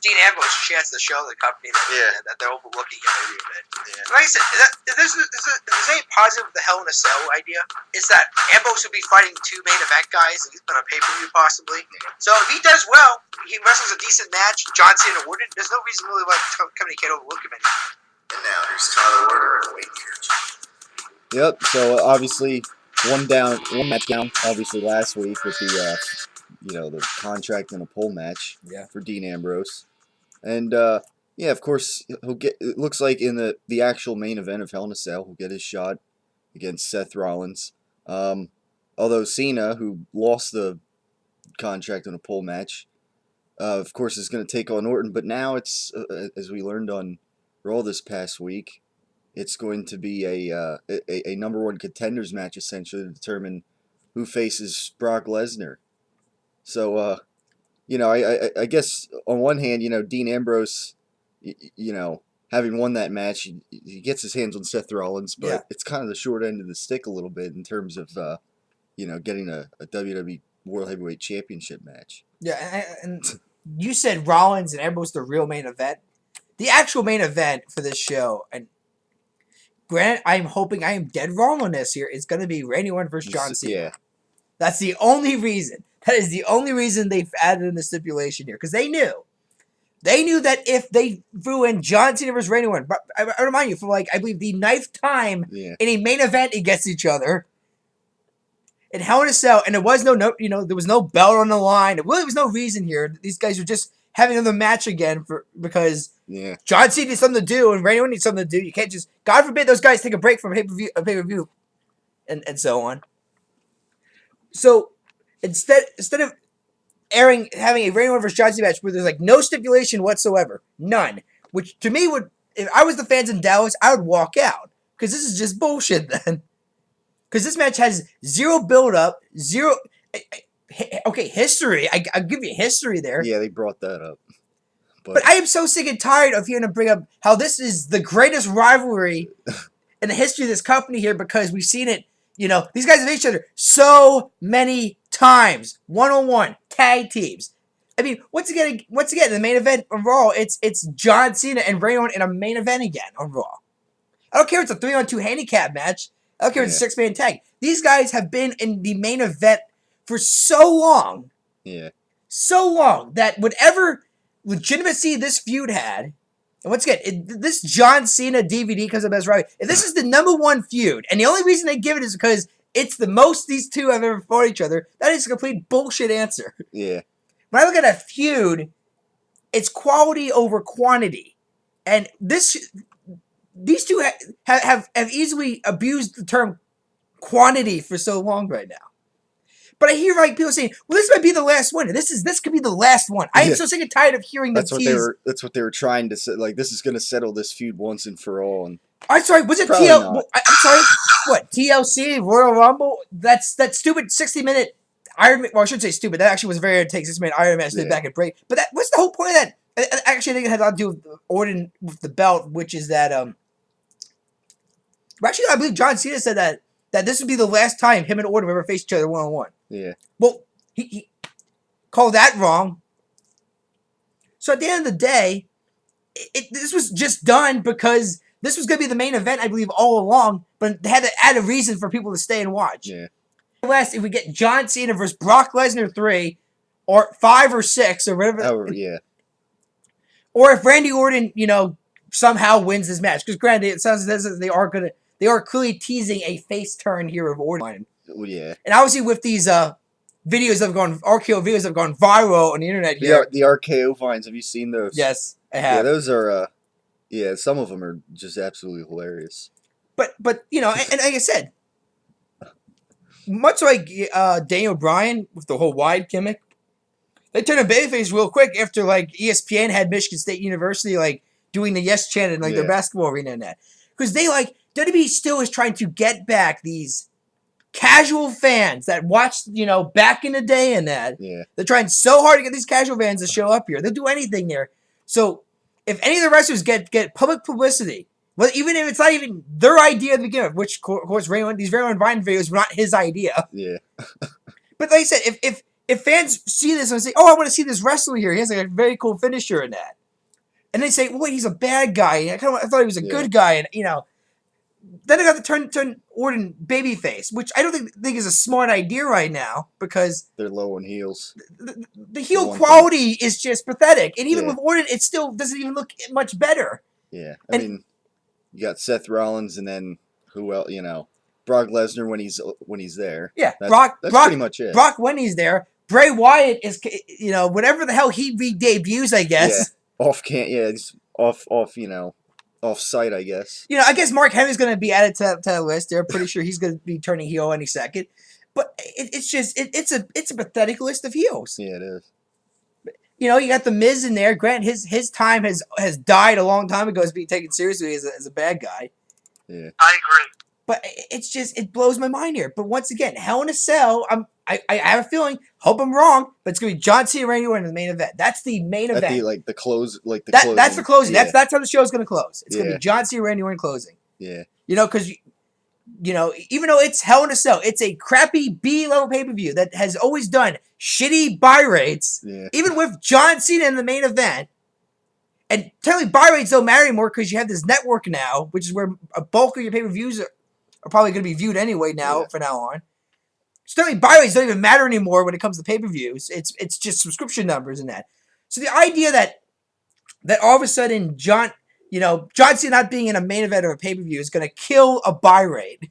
Dean Ambrose a chance to show the company that they're overlooking him maybe a bit. Yeah. Like I said, if there's any positive with the Hell in a Cell idea, it's that Ambrose will be fighting 2 main event guys on a pay-per-view possibly. So if he does well, he wrestles a decent match, John Cena Orton, there's no reason really why the company can't overlook him anymore. And now here's Tyler Warner and Wayne Kirch. Yep. So obviously one match down. Obviously last week with the the contract and a pole match for Dean Ambrose, and of course he'll get. It looks like in the actual main event of Hell in a Cell, he'll get his shot against Seth Rollins. Although Cena, who lost the contract in a pole match, of course is going to take on Orton. But now it's as we learned on Raw this past week, it's going to be a number 1 contenders match essentially to determine who faces Brock Lesnar. So, I guess on one hand, Dean Ambrose, having won that match, he gets his hands on Seth Rollins, but it's kind of the short end of the stick a little bit in terms of, getting a WWE World Heavyweight Championship match. Yeah, and you said Rollins and Ambrose the real main event. The actual main event for this show, and granted, I am dead wrong on this here, it's going to be Randy Orton versus John Cena. Yeah. That's the only reason. That is the only reason they've added in the stipulation here. Because they knew that if they threw in John Cena versus Randy Orton, but I remind you, for I believe the 9th time in a main event against each other, in Hell in a Cell, and there was there was no belt on the line. There really was no reason here. These guys were just having another match again because John Cena needs something to do and Randy Orton needs something to do. You can't just, God forbid, those guys take a break from a pay-per-view, and so on. So instead of having a Randy Orton versus John Cena match where there's no stipulation whatsoever, none, which to me would, if I was the fans in Dallas, I would walk out because this is just bullshit then. Because this match has zero build-up, zero. Okay, history. I'll give you history there. Yeah, they brought that up. But I am so sick and tired of hearing them bring up how this is the greatest rivalry in the history of this company here because we've seen it. These guys have faced each other so many times, 1-on-1, tag teams. I mean, once again, in the main event of Raw, it's John Cena and Randy Orton in a main event again on Raw. I don't care if it's a 3-on-2 handicap match. I don't care if it's a 6-man tag. These guys have been in the main event for so long. Yeah. So long that whatever legitimacy this feud had, and once again, this John Cena DVD comes up as right. If this is the number 1 feud, and the only reason they give it is because it's the most these two have ever fought each other, that is a complete bullshit answer. Yeah. When I look at a feud, it's quality over quantity. And these two have easily abused the term quantity for so long right now. But I hear people saying, "Well, this might be the last one. This could be the last one." I am so sick and tired of hearing the tease. That's what they were trying to say. This is going to settle this feud once and for all. And I'm sorry, was it TL? I'm sorry, what TLC Royal Rumble? That stupid 60-minute Iron Man. Well, I shouldn't say stupid. That actually was a very entertaining 60-minute Iron Man did back and break. But what's the whole point of that? Actually, I think it had a lot to do with Orton with the belt, which is that actually, I believe John Cena said that this would be the last time him and Orton ever faced each other 1-on-1. Yeah. Well, he called that wrong. So at the end of the day, this was just done because this was going to be the main event, I believe, all along. But they had to add a reason for people to stay and watch. Yeah. Unless if we get John Cena versus Brock Lesnar 3, or 5 or 6 or whatever. Oh yeah. Or if Randy Orton, somehow wins this match, because granted, it sounds as if they are clearly teasing a face turn here of Orton. Well, yeah. And obviously with these RKO videos that have gone viral on the internet here. The RKO vines, have you seen those? Yes, I have. Yeah, those are, some of them are just absolutely hilarious. But and like I said, much like Daniel Bryan with the whole wide gimmick, they turned a babyface real quick after ESPN had Michigan State University doing the yes chant in their basketball arena and that. Because WWE still is trying to get back these casual fans that watched, back in the day and that. Yeah. They're trying so hard to get these casual fans to show up here. They'll do anything there. So if any of the wrestlers get public publicity, well, even if it's not even their idea to begin with, which of course these Raymond Vine videos were not his idea. Yeah. But like I said, if fans see this and say, "Oh, I want to see this wrestler here. He has a very cool finisher in that," and they say, well, wait, he's a bad guy. And I thought he was a Yeah. good guy, and then I got to turn Orton babyface, which I don't think is a smart idea right now because They're low on heels. the heel one quality is just pathetic, and even Yeah. with Orton, it still doesn't even look much better. Yeah, I And- mean, you got Seth Rollins, and then who else? Brock Lesnar when he's there. Yeah, That's Brock pretty much it. Brock when he's there. Bray Wyatt is, whatever the hell he re-debuts, I guess. He's off site, I guess. I guess Mark Henry's going to be added to the list. They're pretty sure he's going to be turning heel any second. But it's a pathetic list of heels. Yeah, it is. You got the Miz in there. Grant, his time has died a long time ago as being taken seriously as a bad guy. Yeah. I agree. But it blows my mind here. But once again, Hell in a Cell. I have a feeling. Hope I'm wrong, but it's gonna be John Cena, Randy Orton in the main event. That's the main event. The close, That's the closing. Yeah. That's how the show's gonna close. It's gonna Yeah. be John Cena, Randy Orton closing. Yeah. Because even though it's Hell in a Cell, it's a crappy B level pay per view that has always done shitty buy rates. Yeah. Even with John Cena in the main event. And technically, buy rates don't matter anymore because you have this network now, which is where a bulk of your pay per views are probably going to be viewed anyway now from now on. Certainly, buy rates don't even matter anymore when it comes to pay per views. It's just subscription numbers and that. So the idea that all of a sudden John Cena not being in a main event of a pay per view is going to kill a buy rate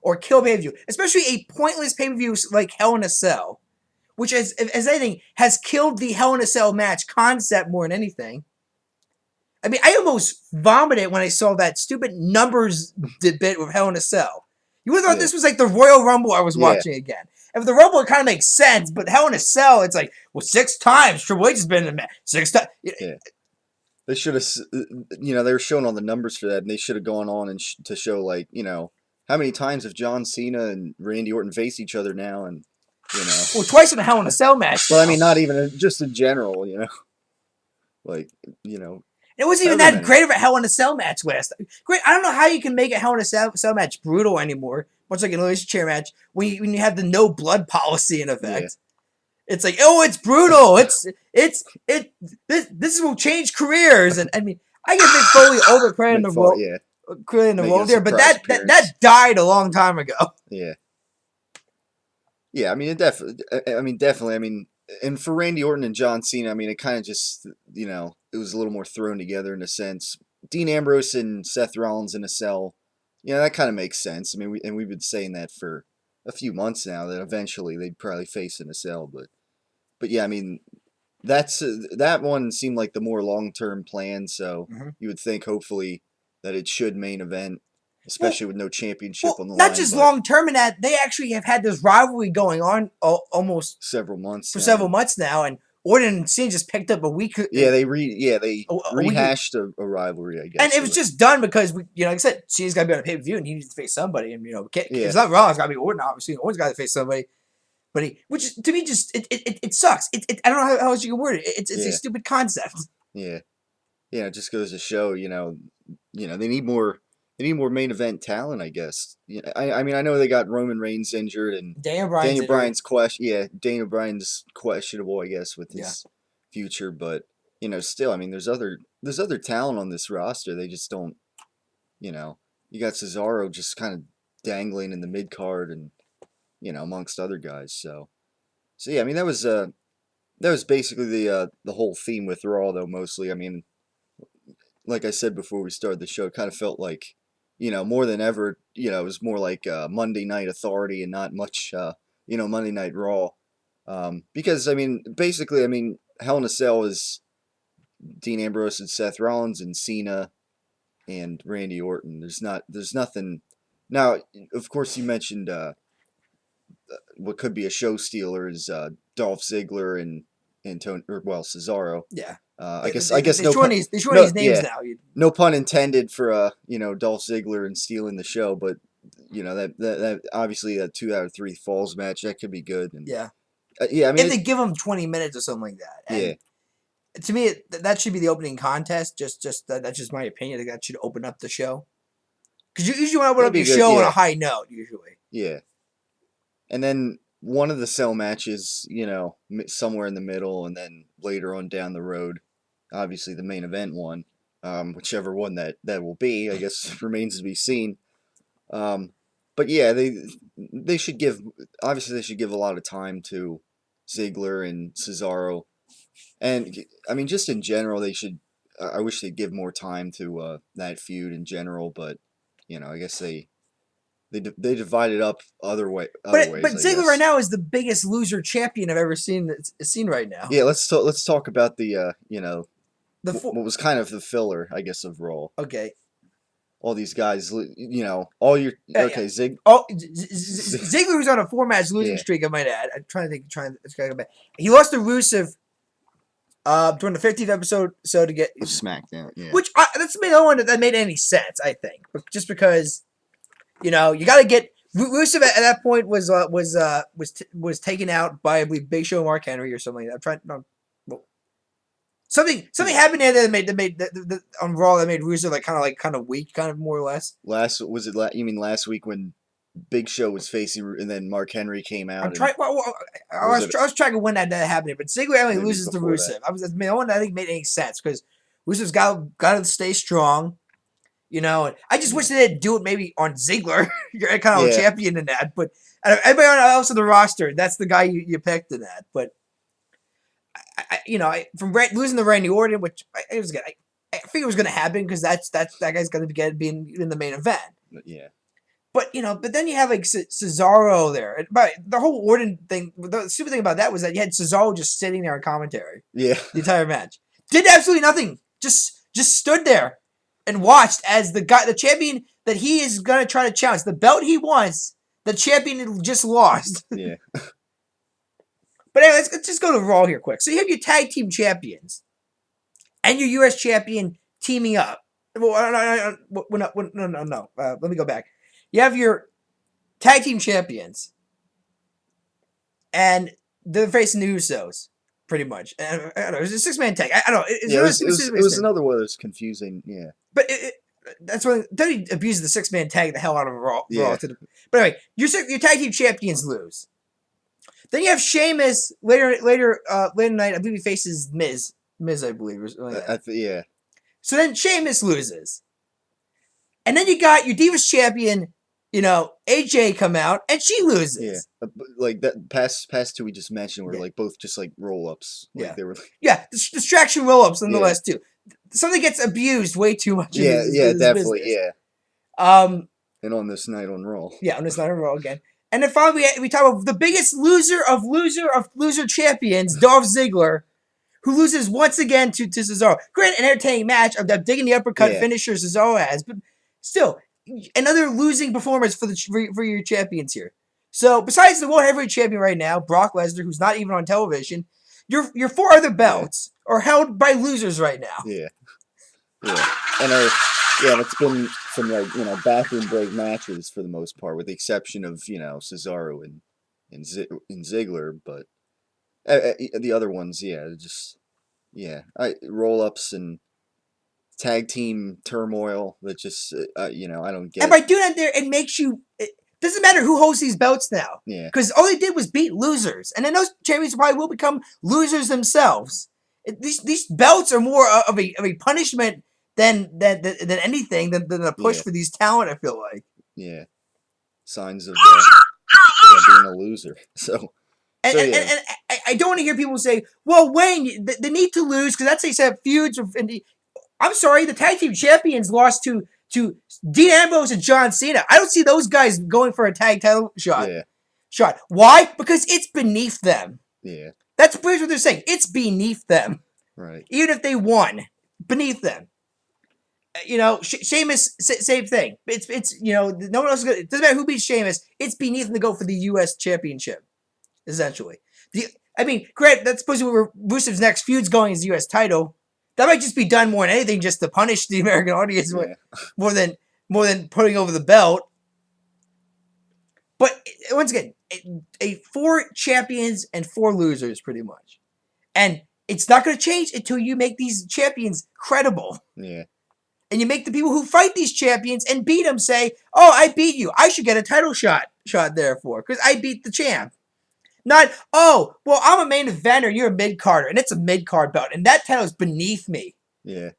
or kill pay per view, especially a pointless pay per view like Hell in a Cell, which as anything has killed the Hell in a Cell match concept more than anything. I mean, I almost vomited when I saw that stupid numbers bit with Hell in a Cell. You would have thought this was like the Royal Rumble I was watching again. And for the Rumble, it kind of makes sense, but Hell in a Cell, it's like, well, 6 times Triple H has been in the match. 6 times. Yeah. They should have, they were showing all the numbers for that, and they should have gone on and to show, how many times have John Cena and Randy Orton faced each other now, and, Well, twice in a Hell in a Cell match. Well, I mean, not even, just in general, It wasn't even that great of a Hell in a Cell match last. Great. I don't know how you can make a Hell in a Cell match brutal anymore, much like an Elimination Chair match, when you have the no blood policy in effect. Yeah. It's like, oh, it's brutal. This will change careers, and I mean, I give Mick Foley all the credit in the role, credit in the role there, but that died a long time ago. Yeah. Yeah, I mean, definitely. I mean, and for Randy Orton and John Cena, I mean, it kind of just, it was a little more thrown together in a sense. Dean Ambrose and Seth Rollins in a cell, that kind of makes sense. I mean, we've been saying that for a few months now, that eventually they'd probably face in a cell. But yeah, I mean, that one seemed like the more long-term plan, so you would think, hopefully, that it should main event, especially with no championship on the line. Not just long-term in that, they actually have had this rivalry going on almost several months several months now, and Orton and Cena just picked up a week. Yeah, they rehashed a rivalry, I guess. And it was just done because like I said, Cena's got to be on a pay-per-view, and he needs to face somebody. And it's not wrong. It's got to be Orton. Obviously, Orton's got to face somebody. But which to me just it sucks. I don't know how else you can word it. It's a stupid concept. Yeah, it just goes to show, they need more main event talent, I guess. I mean, I know they got Roman Reigns injured and Daniel Bryan's Daniel Bryan's questionable, I guess, with his future, but still, I mean, there's other talent on this roster. They just don't, you got Cesaro just kind of dangling in the mid card and amongst other guys. So yeah, I mean, that was basically the whole theme with Raw, though, mostly. I mean, like I said before we started the show, it kind of felt like, more than ever, it was more like Monday Night Authority and not much, Monday Night Raw. Because, I mean, basically, Hell in a Cell is Dean Ambrose and Seth Rollins and Cena and Randy Orton. There's nothing. Now, of course, you mentioned what could be a show stealer is Dolph Ziggler and Cesaro. Yeah. I guess they shorten these names now. No pun intended for Dolph Ziggler and stealing the show, but that obviously a 2 out of 3 falls match that could be good. And, yeah. I mean, if they give them 20 minutes or something like that. And to me, that should be the opening contest. That's just my opinion. That should open up the show. Because you usually want to open up your show on a high note. Usually. Yeah. And then one of the cell matches, somewhere in the middle, and then later on down the road, obviously the main event one, whichever one that will be, I guess remains to be seen. But yeah, they should give a lot of time to Ziggler and Cesaro, and I mean just in general they should. I wish they'd give more time to that feud in general, but I guess they divide it up other ways. But I Ziggler guess. right now is the biggest loser champion I've ever seen right now. Yeah, let's talk about the The what was kind of the filler, I guess, of Raw. Okay. All these guys, all your okay, Zig. Oh, Ziggler was on a 4-match losing streak. I might add. I'm trying to go back. He lost to Rusev during the 15th episode, so to get SmackDown. Yeah. Which that's the only one that made any sense, I think. But just because, you got to get Rusev at that point was taken out by, I believe, Big Show and Mark Henry or something like that. I'm trying. Something happened there that made on Raw that made Rusev kind of weak, kind of more or less. You mean last week when Big Show was facing and then Mark Henry came out? I was tracking when that happened, but Ziggler only loses to Rusev. That. The one that I think made any sense because Rusev's got to stay strong, And I just wish they didn't do it maybe on Ziggler. You're kind of a champion in that, but everybody else on the roster, that's the guy you picked in that, but. From losing to Randy Orton, which I figured it was going to happen because that guy's going to be in the main event. Yeah. But then you have like Cesaro there. But the whole Orton thing, the stupid thing about that was that you had Cesaro just sitting there in commentary. Yeah. The entire match. Did absolutely nothing. Just stood there and watched as the champion that he is going to try to challenge, the belt he wants, the champion just lost. Yeah. But anyway, let's just go to Raw here quick. So you have your tag team champions and your U.S. champion teaming up. Well, no. Let me go back. You have your tag team champions, and they're facing the Usos, pretty much. And I don't know. It was a 6-man tag. I don't know. It was another one that was confusing. Yeah. But that's when WWE abuses the 6-man tag the hell out of Raw. Yeah. But anyway, your tag team champions lose. Then you have Sheamus later night. I believe he faces Miz. I believe. Yeah. So then Sheamus loses, and then you got your Divas champion, AJ come out and she loses. Yeah. Like that past two we just mentioned were like both just like roll ups. Like they were. Distraction roll ups nonetheless too. Something gets abused way too much. Yeah. Definitely. Business. Yeah. And on this night on Raw. Yeah, on this night on Raw again. And then finally, we talk about the biggest loser of loser champions, Dolph Ziggler, who loses once again to Cesaro. Great, an entertaining match. I'm digging the uppercut finisher Cesaro has, but still, another losing performance for your champions here. So, besides the World Heavyweight Champion right now, Brock Lesnar, who's not even on television, your 4 other belts are held by losers right now. Yeah. Yeah. And it's been some bathroom break matches for the most part, with the exception of Cesaro and Ziggler, but the other ones, roll ups and tag team turmoil that just I don't get. And by doing that, it makes you. It doesn't matter who holds these belts now. Yeah. Because all they did was beat losers, and then those champions probably will become losers themselves. These belts are more of a punishment than anything than a push for these talent. I feel like. Yeah. Signs of being a loser. So. And I don't want to hear people say, "Well, Wayne, they need to lose because that's how you set up feuds." I'm sorry, the tag team champions lost to Dean Ambrose and John Cena. I don't see those guys going for a tag title shot. Yeah. Why? Because it's beneath them. Yeah. That's pretty much what they're saying. It's beneath them. Right. Even if they won, beneath them. Sheamus, same thing. It's no one else is gonna. It doesn't matter who beats Sheamus. It's beneath them to go for the U.S. championship. Essentially, Grant, that's supposed to be where Rusev's next feud's going is the U.S. title. That might just be done more than anything, just to punish the American audience more than putting over the belt. But once again, 4 champions and 4 losers, pretty much, and it's not going to change until you make these champions credible. Yeah. And you make the people who fight these champions and beat them say, "Oh, I beat you. I should get a title shot therefore, because I beat the champ." Not, oh, well, I'm a main eventer, you're a mid-carder, and it's a mid-card belt, and that title is beneath me. Yeah.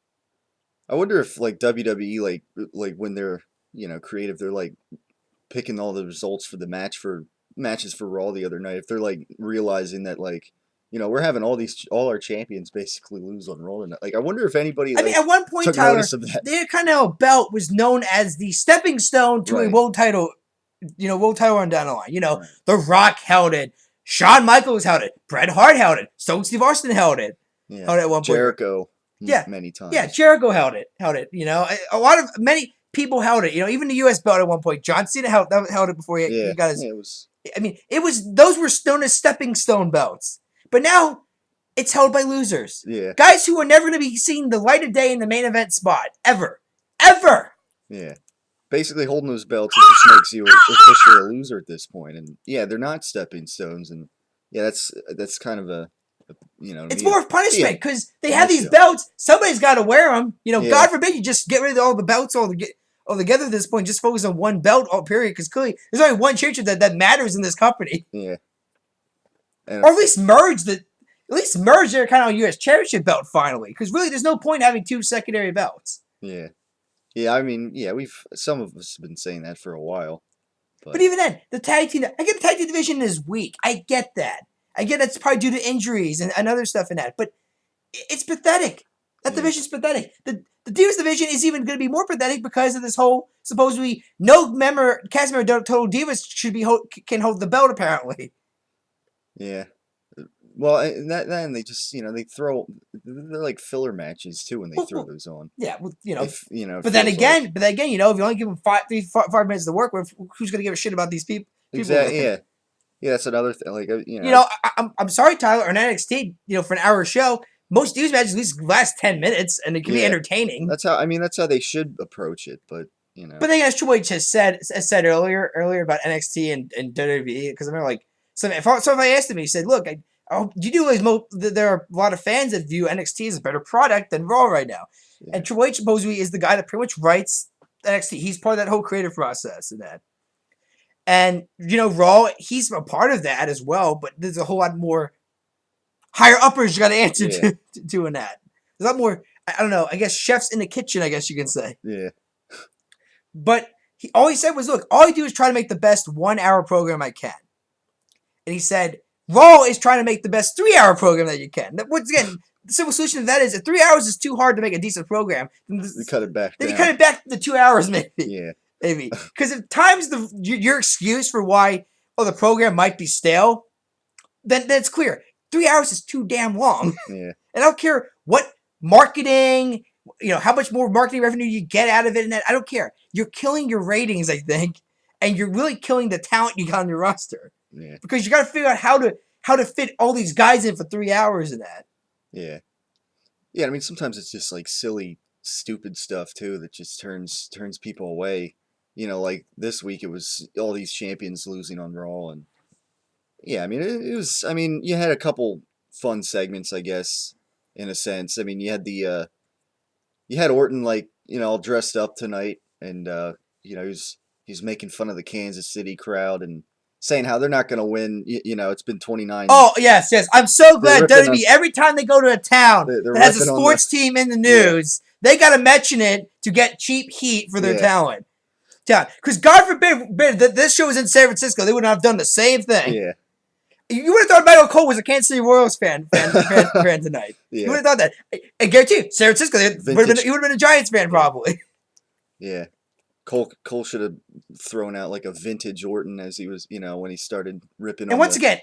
I wonder if like WWE like when they're creative, they're like picking all the results for the matches for Raw the other night. If they're like realizing that like we're having all our champions basically lose on Raw tonight. Like I wonder if anybody I mean, at one point, took Tyler, notice of that. the Intercontinental belt was known as the stepping stone to a Right. world title, world title on down the line. Right. The Rock held it, Shawn Michaels held it, Bret Hart held it, Stone Steve Austin held it. Yeah. Held it at one point. Jericho. Yeah. Many times. Yeah, Jericho held it. Many people held it. Even the U.S. belt at one point. John Cena held it before he got his. Yeah, it was. I mean, those were known as stepping stone belts, but now it's held by losers. Yeah. Guys who are never going to be seen the light of day in the main event spot ever. Yeah. Basically, holding those belts, it just makes you officially a loser at this point. And yeah, they're not stepping stones, and yeah, that's kind of a it's more of punishment because they have these Yeah. belts. Somebody's got to wear them. Yeah. God forbid you just get rid of all the belts altogether at this point. Just focus on one belt all period because clearly there's only one championship that matters in this company. Yeah. Or at least merge their kind of U.S. championship belt finally because really there's no point in having two secondary belts. Yeah. Yeah, I mean, yeah, some of us have been saying that for a while. But even then, I get the tag team division is weak. I get that. I get it's probably due to injuries and other stuff in that. But it's pathetic. That division's pathetic. The Divas division is even going to be more pathetic because of this whole supposedly no cast member Total Divas can hold the belt apparently. Yeah. Well, and then they just they're like filler matches too when they throw those on. Yeah, well, If, But then again, if you only give them 5 minutes to work with, who's going to give a shit about these people? Exactly. Yeah. Yeah, that's another thing. Like I'm sorry, Tyler. On NXT, for an hour show, most Divas matches at least last 10 minutes, and it can be entertaining. That's how they should approach it. But But then, as Triple H has said earlier about NXT and WWE, because I remember like if I asked him, he said, "Look, you do realize there are a lot of fans that view NXT as a better product than Raw right now." Yeah. And Triple H supposedly is the guy that pretty much writes NXT. He's part of that whole creative process and that. And Raw, he's a part of that as well. But there's a whole lot more higher uppers you got to answer to in that. There's a lot more. I don't know. I guess chefs in the kitchen. I guess you can say. Yeah. But all he said was, "Look, all I do is try to make the best 1 hour program I can." And he said, Raw is trying to make the best 3 hour program that you can. Once again, the simple solution to that is if 3 hours is too hard to make a decent program, then you cut it back. Then you cut it back to 2 hours, maybe. Yeah. Maybe. Because if time's your excuse for why the program might be stale, then it's clear. 3 hours is too damn long. Yeah. And I don't care what marketing, how much more marketing revenue you get out of it. And I don't care. You're killing your ratings, I think. And you're really killing the talent you got on your roster. Yeah. Because you got to figure out how to fit all these guys in for 3 hours in that. Yeah. Yeah, I mean sometimes it's just like silly, stupid stuff too that just turns people away. Like this week it was all these champions losing on Raw, and yeah, I mean it was. I mean you had a couple fun segments, I guess, in a sense. I mean you had you had Orton all dressed up tonight, and he's making fun of the Kansas City crowd and saying how they're not going to win. It's been 29. Oh, yes. I'm so glad WWE, every time they go to a town that has a sports team in the news, they got to mention it to get cheap heat for their talent. Because God forbid that this show was in San Francisco, they would not have done the same thing. Yeah. You would have thought Michael Cole was a Kansas City Royals fan tonight. Yeah. You would have thought that. I guarantee you, San Francisco, he would have been a Giants fan probably. Yeah. Cole should have thrown out like a vintage Orton as he was, when he started ripping. And once again,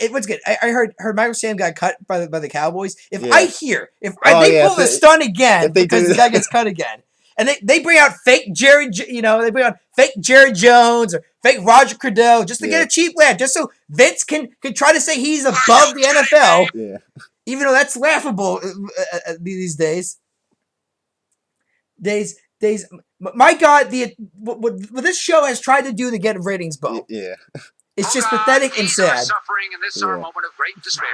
I heard Michael Sam got cut by the Cowboys. If they pull the stunt again because the guy gets cut again, and they bring out fake Jared Jones or fake Roger Goodell just to get a cheap laugh, just so Vince can try to say he's above the NFL. Yeah. Even though that's laughable these days. My God, what this show has tried to do to get ratings bump. Yeah. It's just pathetic and sad. Suffering in this our moment of great despair.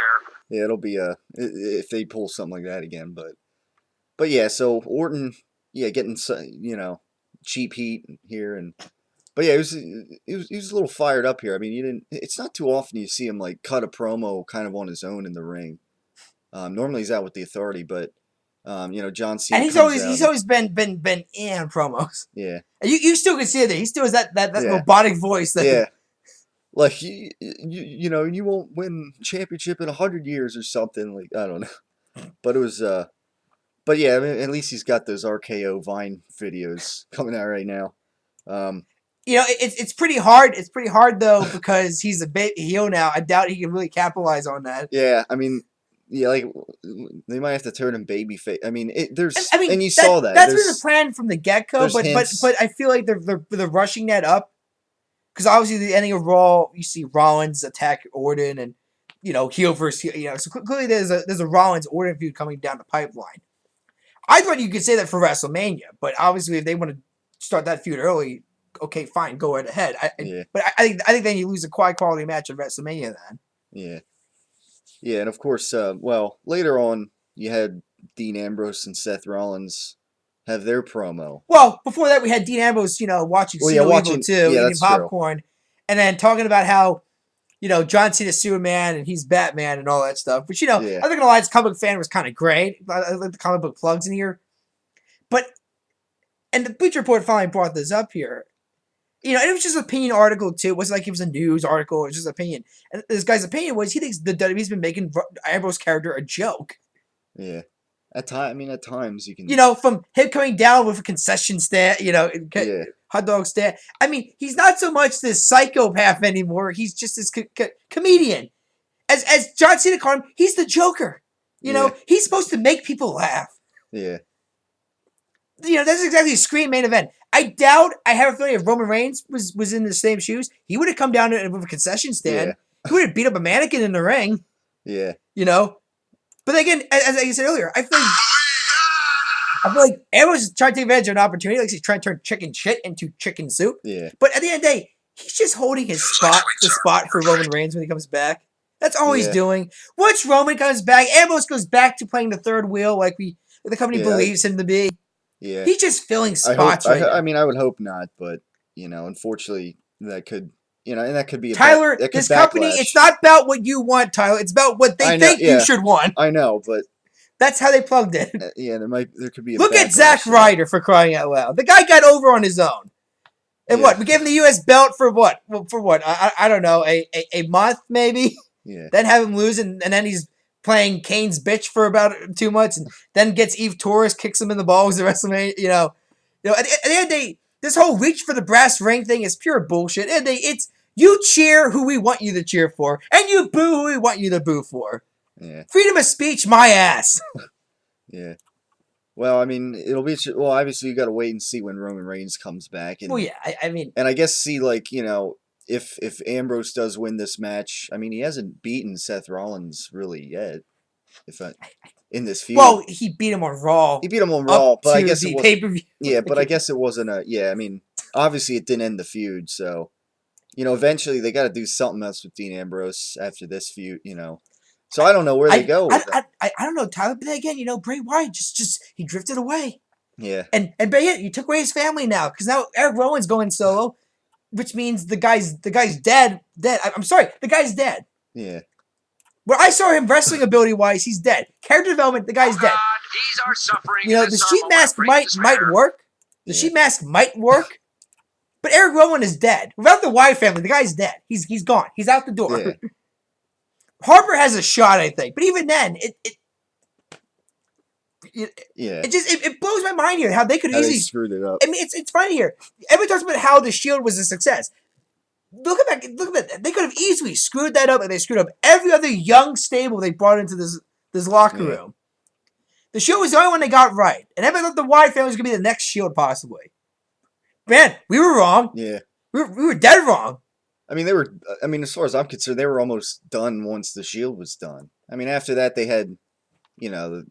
Yeah, it'll be if they pull something like that again, but yeah, so Orton, getting cheap heat here, But yeah, he was a little fired up here. I mean, you didn't. It's not too often you see him like cut a promo kind of on his own in the ring. Normally he's out with the Authority, but you know, John Cena. And he's comes out always been in promos. Yeah. And you still can see it there. He still has that Yeah. robotic voice. That Yeah. Like you know, you won't win championship in 100 years or something. Like I don't know, but it was. But yeah, I mean, at least he's got those RKO Vine videos coming out right now. You know, it's pretty hard. It's pretty hard though because he's a bit heel now. I doubt he can really capitalize on that. Yeah, I mean, yeah, like they might have to turn him babyface. I mean, I mean, and you saw that. That's been the plan from the get go. there's But hints. I feel like they're rushing that up because obviously the ending of Raw, you see Rollins attack Orton and you know heel versus heel. You know, so clearly there's a Rollins Orton feud coming down the pipeline. I thought you could say that for WrestleMania, but obviously if they want to start that feud early, okay, fine, go right ahead. Yeah. But I think then you lose a quality match at WrestleMania then. Yeah, yeah, and of course, well, later on you had Dean Ambrose and Seth Rollins have their promo. Well, before that we had Dean Ambrose, you know, watching Well, Cena yeah, watching- Evil too, yeah, eating that's true. popcorn, and then talking about how, you know, John Cena's Superman and he's Batman and all that stuff. Which, you know, Yeah. I'm not gonna lie, as a comic book fan was kind of great. I like the comic book plugs in here. But, and the Bleacher Report finally brought this up here. You know, and it was just an opinion article too. It wasn't like it was a news article. It was just opinion. And this guy's opinion was he thinks the WWE's been making Ambrose's character a joke. Yeah, at times you can. You know, from him coming down with a concession stand, you know, Yeah. hot dog stand. I mean, he's not so much this psychopath anymore. He's just this comedian. As John Cena called him, he's the Joker. You know, he's supposed to make people laugh. Yeah. You know, that's exactly a Scream main event. I have a feeling if Roman Reigns was in the same shoes, he would have come down with a concession stand. He would have beat up a mannequin in the ring. Yeah. You know? But again, as I said earlier, I feel like everyone's trying to take advantage of an opportunity. Like he's trying to turn chicken shit into chicken soup. Yeah. But at the end of the day, he's just holding his spot for Roman Reigns when he comes back. That's all he's doing. Once Roman comes back, Ambrose goes back to playing the third wheel like the company believes him to be. Yeah. He's just filling spots right now. I mean, I would hope not, but you know, unfortunately, that could, you know, and that could be Tyler, that could this company, backlash. it's not about what you want, Tyler. It's about what they think you should want. I know, but that's how they plugged it. Yeah, there could be a Look at backlash Zack there. Ryder, for crying out loud. The guy got over on his own. And what? We gave him the U.S. belt for what? For what? I don't know. A month, maybe? Yeah. Then have him lose, and then he's playing Kane's bitch for about 2 months, and then gets Eve Torres, kicks him in the balls the rest of the you know, at the end of the day, this whole reach for the brass ring thing is pure bullshit. And it's you cheer who we want you to cheer for, and you boo who we want you to boo for. Yeah. Freedom of speech, my ass. Yeah. Well, I mean, it'll be well. Obviously, you got to wait and see when Roman Reigns comes back. And, well, yeah, I mean, and I guess see like you know if Ambrose does win this match, I mean he hasn't beaten Seth Rollins really yet. In this feud, well, he beat him on Raw. He beat him on Raw, but I guess it was pay-per-view. Yeah, but I guess it wasn't a. Yeah, I mean, obviously it didn't end the feud, so you know eventually they got to do something else with Dean Ambrose after this feud, you know. So I don't know where they go with that. I don't know, Tyler. But then again, you know, Bray Wyatt just he drifted away. Yeah. And Bray, you took away his family now because now Eric Rowan's going solo, which means the guy's dead. I'm sorry, the guy's dead. Yeah. Where I saw him wrestling ability wise, he's dead. Character development, the guy's dead. These are suffering. You know, the sheet mask might work. The sheet mask might work. But Eric Rowan is dead. Without the Wyatt family, the guy's dead. He's gone. He's out the door. Yeah. Harper has a shot, I think. But even then, it blows my mind here how they could easily screwed it up. I mean, it's funny here. Everyone talks about how the Shield was a success. Look at that. They could have easily screwed that up, and they screwed up every other young stable they brought into this locker room. The Shield was the only one they got right, and everybody thought the Wyatt family was gonna be the next Shield, possibly. Man, we were wrong. Yeah, we were dead wrong. I mean, as far as I'm concerned, they were almost done once the Shield was done. I mean, after that, they had, you know,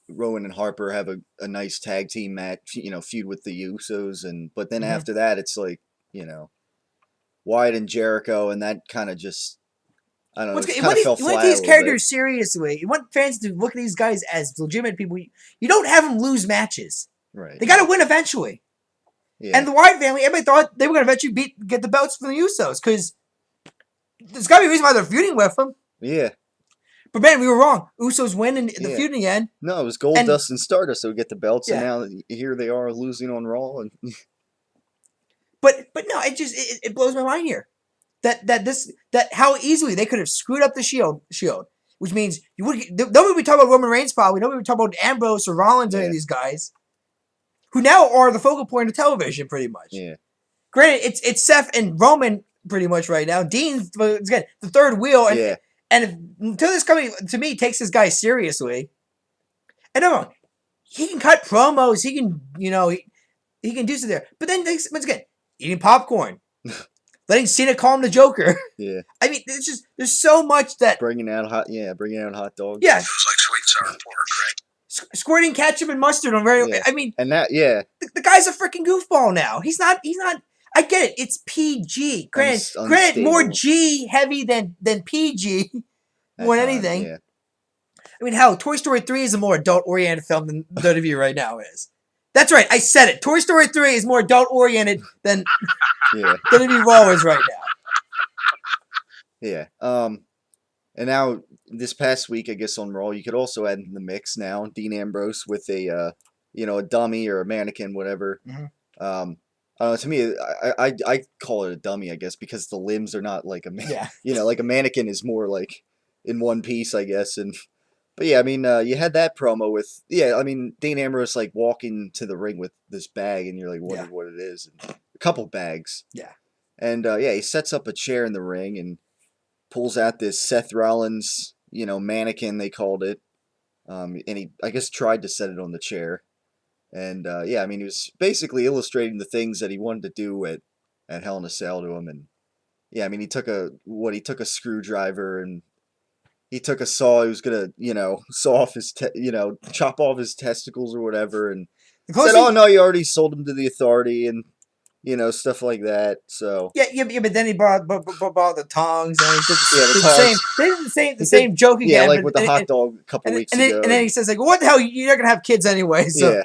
Rowan and Harper have a nice tag team match, you know, feud with the Usos, but then after that, it's like, you know, Wyatt and Jericho, and that kind of just, I don't know, it kind of fell flat. You want these characters seriously. You want fans to look at these guys as legitimate people. You don't have them lose matches. Right. They got to win eventually. Yeah. And the Wyatt family, everybody thought they were going to eventually get the belts from the Usos because there's got to be a reason why they're feuding with them. Yeah. But man, we were wrong. Usos win in the Yeah. feud in the end. No, it was Goldust and Stardust that would get the belts, Yeah. and now here they are losing on Raw. And But no, it blows my mind here that how easily they could have screwed up the Shield, which means you would nobody would talk about Roman Reigns probably, nobody would talk about Ambrose or Rollins or any of these guys, who now are the focal point of television pretty much. Yeah. Granted, it's Seth and Roman pretty much right now. Dean's again the third wheel, and until this company to me takes this guy seriously, and no, he can cut promos, he can he can do so there, but then once again eating popcorn. Letting Cena call him the Joker. Yeah. I mean, it's just there's so much that bringing out hot dogs. Yeah. It was like sweet and sour pork, right? Squirting ketchup and mustard on very. Yeah. I mean, And that the guy's a freaking goofball now. He's not. I get it. It's PG. Granted, more G heavy than PG more than anything. Yeah. I mean, hell, Toy Story 3 is a more adult-oriented film than WWE right now is. That's right. I said it. Toy Story 3 is more adult-oriented than WWE Raw is right now. Yeah. And now this past week, I guess on Raw, you could also add in the mix now Dean Ambrose with a a dummy or a mannequin, whatever. Mm-hmm. To me, I call it a dummy, I guess, because the limbs are not like like a mannequin is more like in one piece, I guess. But yeah, I mean, you had that promo with Dean Ambrose like walking to the ring with this bag, and you're like wondering what it is, and a couple bags. Yeah. And he sets up a chair in the ring and pulls out this Seth Rollins, mannequin they called it, and he I guess tried to set it on the chair, and he was basically illustrating the things that he wanted to do at Hell in a Cell to him, and he took a screwdriver and he took a saw. He was gonna, saw off his, chop off his testicles or whatever, and said, "Oh no, you already sold him to the Authority," and stuff like that. So but then he brought the tongs and he did the tongs. same joke again. Yeah, like with the hot dog a couple weeks ago. And then he says like, "What the hell? You're not gonna have kids anyway." So yeah.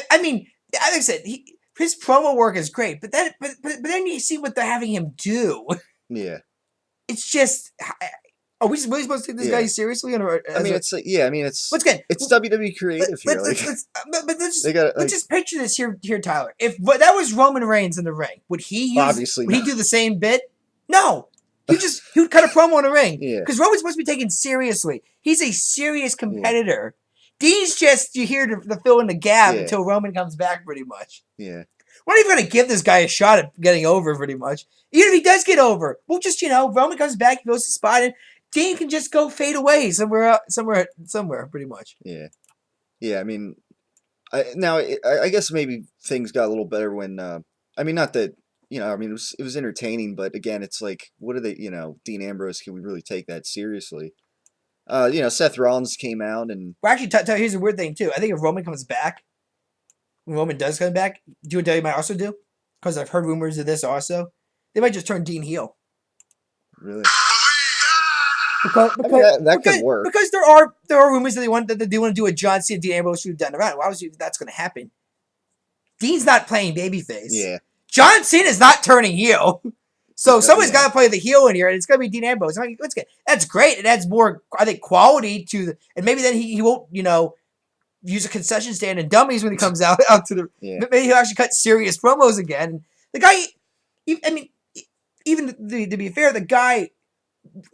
I mean, like I said, his promo work is great, but then you see what they're having him do. Yeah. It's just, are we really supposed to take this guy seriously? It's once again, it's WWE creative here. Let's just picture this here, Tyler. If that was Roman Reigns in the ring, would he do the same bit? No. He would cut a promo in the ring. Yeah. Because Roman's supposed to be taken seriously. He's a serious competitor. Dean's just here to fill in the gap until Roman comes back, pretty much. Yeah. We're not even going to give this guy a shot at getting over, pretty much. Even if he does get over, we'll just, Roman comes back, he goes to spot, and Dean can just go fade away somewhere, pretty much. Yeah. Yeah, I mean, I guess maybe things got a little better when, not that, it was entertaining, but again, it's like, what are they, Dean Ambrose, can we really take that seriously? Seth Rollins came out and... Well, actually, here's a weird thing, too. I think if Roman comes back, when Roman does come back, do you know what they might also do? Because I've heard rumors of this also. They might just turn Dean heel. Really? Because that could work. Because there are rumors that they want to do a John Cena Dean Ambrose feud down the road. Why obviously that's going to happen? Dean's not playing babyface. Yeah. John Cena's not turning heel. So somebody's got to play the heel in here, and it's going to be Dean Ambrose. That's great. It adds more, I think, quality to and maybe then he won't, use a concession stand and dummies when he comes out to the. Yeah. Maybe he'll actually cut serious promos again. The guy, even to be fair, the guy.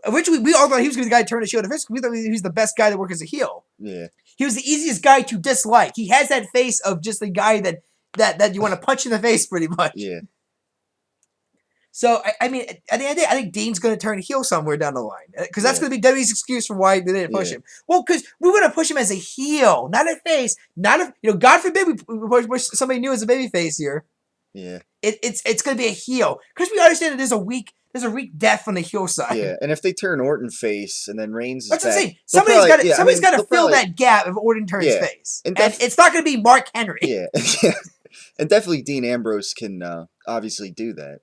Originally, we all thought he was going to be the guy to turn the show to face. We thought he was the best guy to work as a heel. Yeah. He was the easiest guy to dislike. He has that face of just the guy that you want to punch in the face, pretty much. Yeah. So, at the end of the day, I think Dean's going to turn heel somewhere down the line. Because that's going to be WWE's excuse for why they didn't push him. Well, because we want to push him as a heel, not a face. God forbid we push somebody new as a baby face here. Yeah. It's going to be a heel. Because we understand that there's a weak death on the heel side. Yeah, and if they turn Orton face and then Reigns is that's back, what I'm saying. Somebody's got to fill that gap if Orton turns face. And it's not going to be Mark Henry. Yeah. And definitely Dean Ambrose can obviously do that.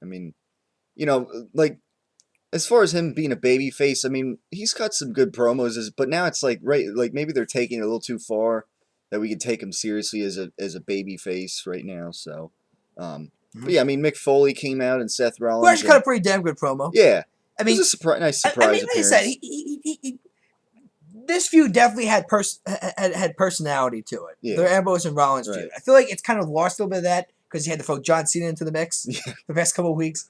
As far as him being a baby face, he's got some good promos, but now it's maybe they're taking it a little too far. that we could take him seriously as a baby face right now. So, Mhm. but yeah, I mean, Mick Foley came out and Seth Who Rollins. actually cut a pretty damn good promo. Yeah, I it mean, was a nice surprise I mean, like I appearance. said, this feud definitely had personality to it. Yeah. The Ambrose and Rollins Right. feud. I feel like it's kind of lost a little bit of that because you had to throw John Cena into the mix Yeah. the past couple of weeks.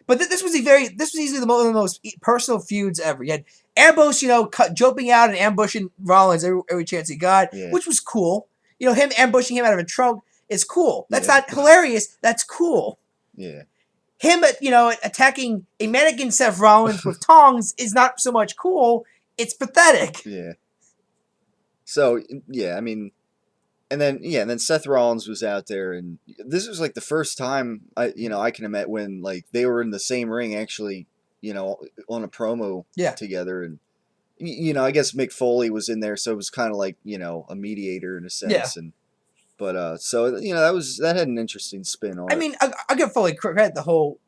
But this was easily one of the most personal feuds ever. You had Ambrose, jumping out and ambushing Rollins every chance he got, Yeah. which was cool. Him ambushing him out of a trunk is cool. That's Yeah. not hilarious. That's cool. Yeah, Him, attacking a mannequin Seth Rollins with tongs is not so much cool. It's pathetic. yeah. So yeah, I mean, and then Seth Rollins was out there, and this was like the first time I can admit when like they were in the same ring actually, on a promo Yeah. together, and I guess Mick Foley was in there, so it was kind of like a mediator in a sense, Yeah. and but so that had an interesting spin on I it. mean, I give fully credit the whole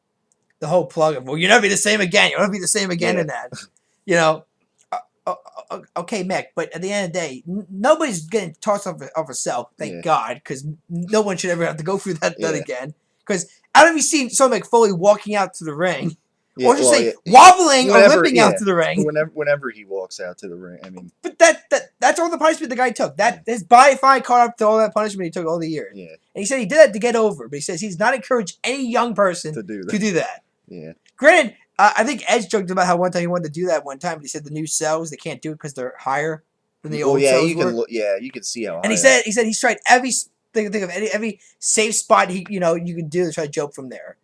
plug of, well, you'll never be the same again. You'll never be the same again Yeah. in that. Okay, Mick, but at the end of the day, nobody's getting tossed off a cell, thank Yeah. God, because no one should ever have to go through that Yeah. again. Because I don't know if you've seen Mick Foley walking out to the ring, Yeah, or just well, say yeah, wobbling or whenever- limping out to the ring. whenever he walks out to the ring, I mean, But that's all the punishment the guy took. His body finally caught up to all that punishment he took all the years. yeah, And he said he did that to get over, but he says he's not encouraged any young person to do that, to do that. yeah, Granted, I think Edge joked about how one time he wanted to do that one time, but he said the new cells, they can't do it because they're higher than the old yeah, cells you were. can look, yeah, you can see how. And he high said he's tried every think of every safe spot you can do to try to jump from there,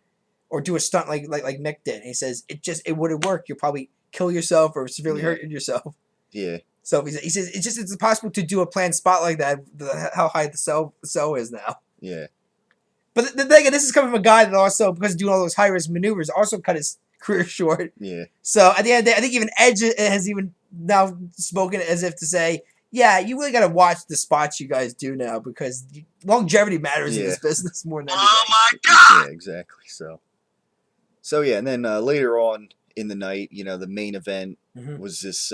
or do a stunt like Mick did. And he says it wouldn't work. You'll probably kill yourself or severely Yeah. hurt yourself. Yeah, So he says it's impossible to do a planned spot like that. How high the cell is now. yeah, But the thing, this is coming from a guy that also, because of doing all those high risk maneuvers, also cut his career short. yeah, So at the end of the day, I think even Edge has even now spoken as if to say, yeah, you really got to watch the spots you guys do now because longevity matters in Yeah. this business more than anything. Oh my God! yeah, exactly. So yeah, and then later on in the night, the main event Mhm. was this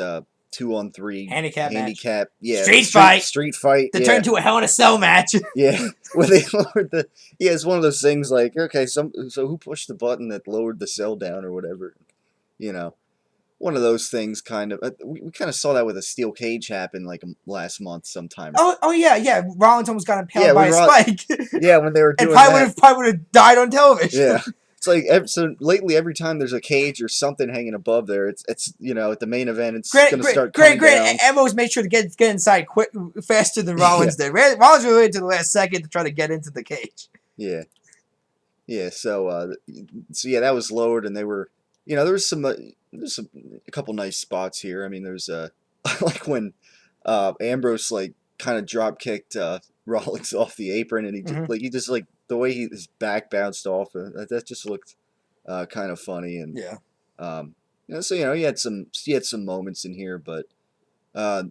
2-on-3 Handicap match. yeah, Street fight. street fight, To yeah, turn into a Hell in a Cell match. yeah, where they lowered it's one of those things like, okay, so who pushed the button that lowered the cell down or whatever, one of those things kind of. We kind of saw that with a steel cage happen like last month sometime. Oh yeah. Rollins almost got impaled Yeah, by a spike. Yeah, when they were And doing probably that. would have died on television. Yeah, it's like so lately every time there's a cage or something hanging above there, it's at the main event it's gonna start coming down. Ambrose made sure to get inside quick, faster than Rollins did. Rollins really waited to the last second to try to get into the cage. Yeah, yeah. So yeah, that was lowered, and they were, there was a couple nice spots here. I mean, there's like when Ambrose like kind of drop kicked Rollins off the apron, and he just like the way his back bounced off. That just looked kind of funny, and Yeah. so he had some moments in here, but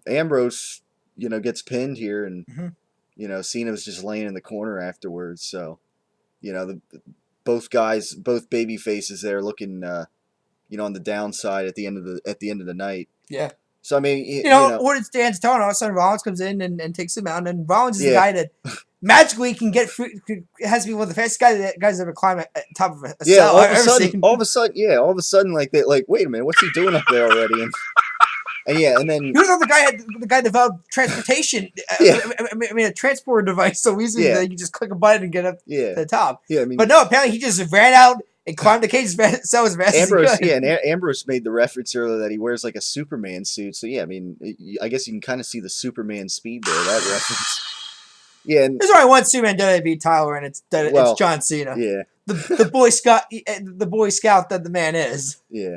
Ambrose gets pinned here, and Mhm. Cena was just laying in the corner afterwards. So both baby faces there looking on the downside at the end of the night. Yeah. So I mean, order stands tall, and all of a sudden Rollins comes in and takes him out, and Rollins is the Yeah. guy that magically can get free. Has to be one of the fastest guys ever climb at top of a cell all I've ever seen. of a sudden, like wait a minute, what's he doing up there already? And then You know the guy developed transportation. Yeah. I mean a transport device so easy Yeah. that you can just click a button and get up yeah, to the top. yeah. I mean, But no, apparently he just ran out and climbed the cage as fast as Ambrose, he could. and Ambrose made the reference earlier that he wears like a Superman suit. So yeah, I mean, I guess you can kind of see the Superman speed there. That reference. Yeah, and There's only one Superman WWE title, and it's Well, John Cena. yeah, The Boy Scout that the man is. yeah.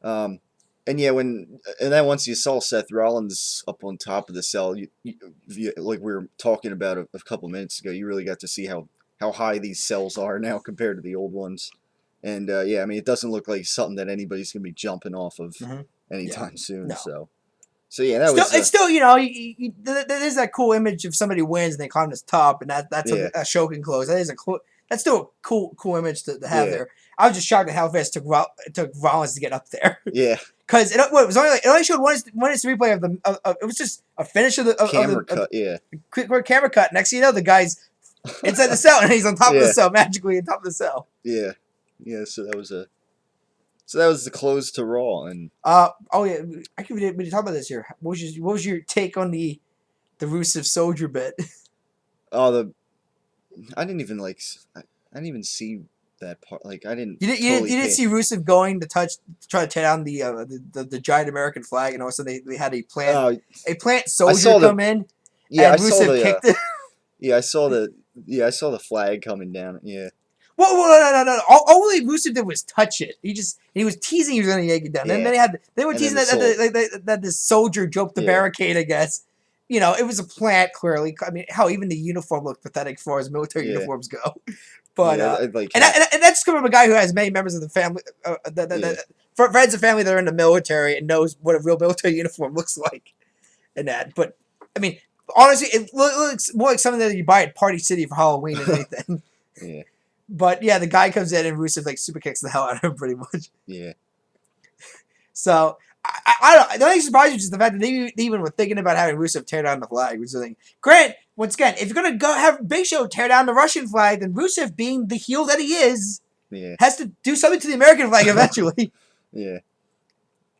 And yeah, and then once you saw Seth Rollins up on top of the cell, you like we were talking about a couple minutes ago, you really got to see how high these cells are now compared to the old ones. And yeah, I mean, it doesn't look like something that anybody's gonna be jumping off of anytime soon. No. So yeah, that was It's still there's that cool image of somebody wins and they climb this top, and that's Yeah. a Shokin close. That's still a cool image to have Yeah. there. I was just shocked at how fast it took Rollins to get up there. Yeah. Because it only showed one instant replay of it was just a finish of the Camera cut. Yeah. quick camera cut. Next thing you know, the guy's inside the cell and he's on top of the cell, magically on top of the cell. Yeah. Yeah. So that was the close to Raw, and Oh yeah, we didn't talk about this here. What was your take on the Rusev Soldier bit? oh I didn't even see that part. Like I didn't. You didn't see Rusev going to try to tear down the giant American flag, and also they had a plant soldier come in. Yeah, and I saw Rusev kicked it. Yeah, I saw the flag coming down. Yeah. Well, no. All Rusev did was touch it. He was teasing he was going to yank it down. Yeah. And then they were teasing that the soldier jumped the barricade, I guess. You know, it was a plant, clearly. I mean, hell, even the uniform looked pathetic as far as military uniforms go. But and that's coming from a guy who has many members of the family, friends and family that are in the military and knows what a real military uniform looks like. And that, but I mean, honestly, it looks more like something that you buy at Party City for Halloween than anything. Yeah. But yeah, the guy comes in and Rusev super kicks the hell out of him pretty much. Yeah. So I don't. The only surprise is just the fact that they even were thinking about having Rusev tear down the flag. Which is like, Grant, once again, if you're gonna go have Big Show tear down the Russian flag, then Rusev, being the heel that he is, has to do something to the American flag eventually. Yeah.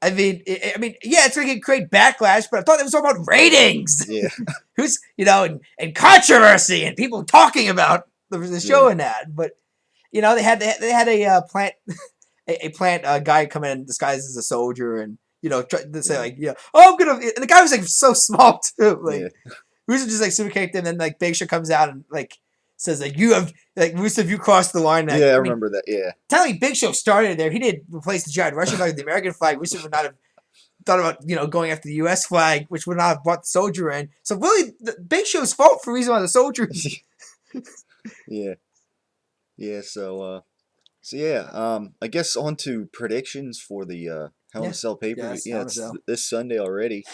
I mean, yeah, it's gonna create backlash, but I thought it was all about ratings. Yeah. Who's and controversy and people talking about the show and that. But they had a plant guy come in disguised as a soldier and try to say I'm gonna. And the guy was so small too. Rusev just super kicked him, and then Big Show comes out and says you have Rusev, you crossed the line. I remember that. Yeah. Telling Big Show started there. He did replace the giant Russian flag with the American flag. Rusev would not have thought about going after the U.S. flag, which would not have brought the soldier in. So really, the Big Show's fault for the reason why the soldier. Yeah. Yeah. So yeah. I guess on to predictions for the Hell in a Cell pay-per-view. Yes, yeah, it's this Sunday already.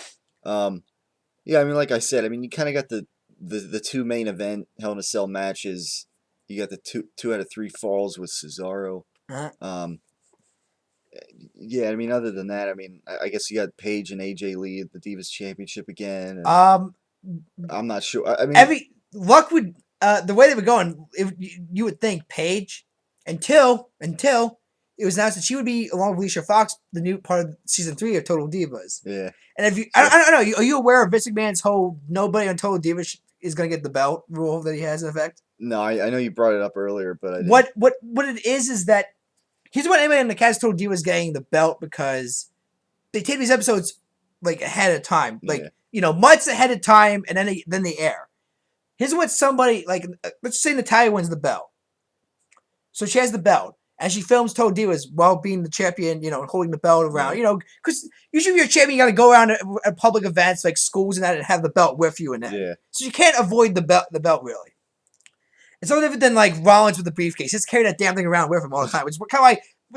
Yeah. I mean, like I said, you kind of got the two main event Hell in a Cell matches. You got the two out of three falls with Cesaro. Uh-huh. Yeah, I mean, other than that, I guess you got Paige and AJ Lee at the Divas Championship again. I'm not sure. I mean, luck would the way they were going, you would think Paige until it was announced that she would be along with Alicia Fox, the new part of season 3 of Total Divas. Yeah. And if I don't know, are you aware of Vince McMahon's whole nobody on Total Divas is going to get the belt rule that he has in effect? No, I know you brought it up earlier, but I didn't. What it is that here's what anybody in the cast Total Divas getting the belt because they tape these episodes ahead of time, months ahead of time, and then they air. Here's what somebody let's say Natalya wins the belt, so she has the belt. And she films Total Divas while being the champion, holding the belt around, because usually if you're a champion, you got to go around at public events like schools and that and have the belt with you and that. Yeah. So you can't avoid the belt really. It's no different than Rollins with the briefcase. Just carry that damn thing around with him all the time, which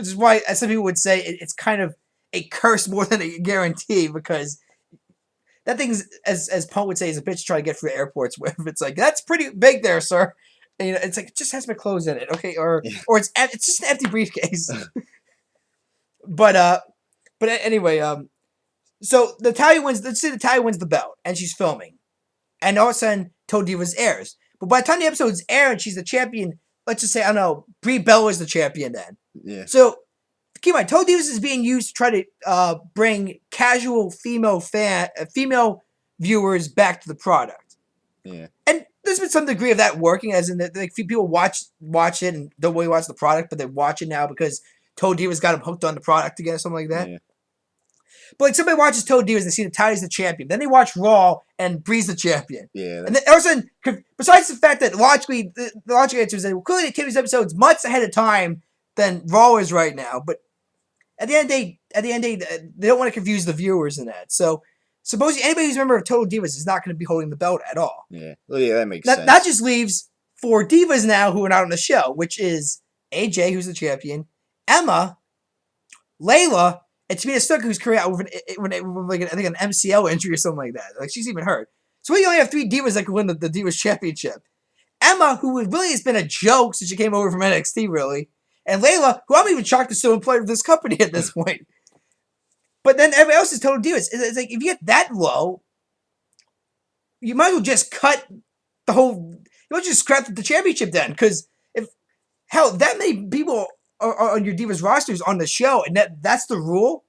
is why as some people would say, it's kind of a curse more than a guarantee because that thing's, as Punk would say, is a bitch to try to get through airports with. It's that's pretty big there, sir. And, it's it just has my clothes in it, okay? Or it's just an empty briefcase. but anyway, so Natalya wins. Let's say Natalya wins the belt, and she's filming, and all of a sudden, Total Divas airs. But by the time the episode's aired, she's the champion. Let's just say I don't know, Brie Bella is the champion then. Yeah. So keep in mind, Total Divas is being used to try to bring casual female viewers back to the product. Yeah. And there's been some degree of that working, as in that people watch it and don't really watch the product, but they watch it now because Total Divas got them hooked on the product again or something like that. Yeah. But somebody watches Total Divas and they see Natalya's the champion. Then they watch Raw and Brie's the champion. Yeah. And then all of a sudden, besides the fact that logically, the logical answer is that clearly they tape these episodes months ahead of time than Raw is right now. But at the end of the day, they don't want to confuse the viewers in that. So supposedly anybody who's a member of Total Divas is not going to be holding the belt at all. Yeah. Well, yeah, that makes sense. That just leaves 4 divas now who are not on the show, which is AJ, who's the champion, Emma, Layla, and Tamina Snuka, who's carrying out with I think an MCL injury or something like that. She's even hurt. So we only have 3 divas that can win the Divas Championship. Emma, who really has been a joke since she came over from NXT, really, And Layla, who I'm even shocked is still employed with this company at this point. But then everybody else is total divas. It's like, if you get that low, you might as well just cut the whole. You might just scrap the championship then, because if hell that many people are on your divas rosters on the show, and that's the rule.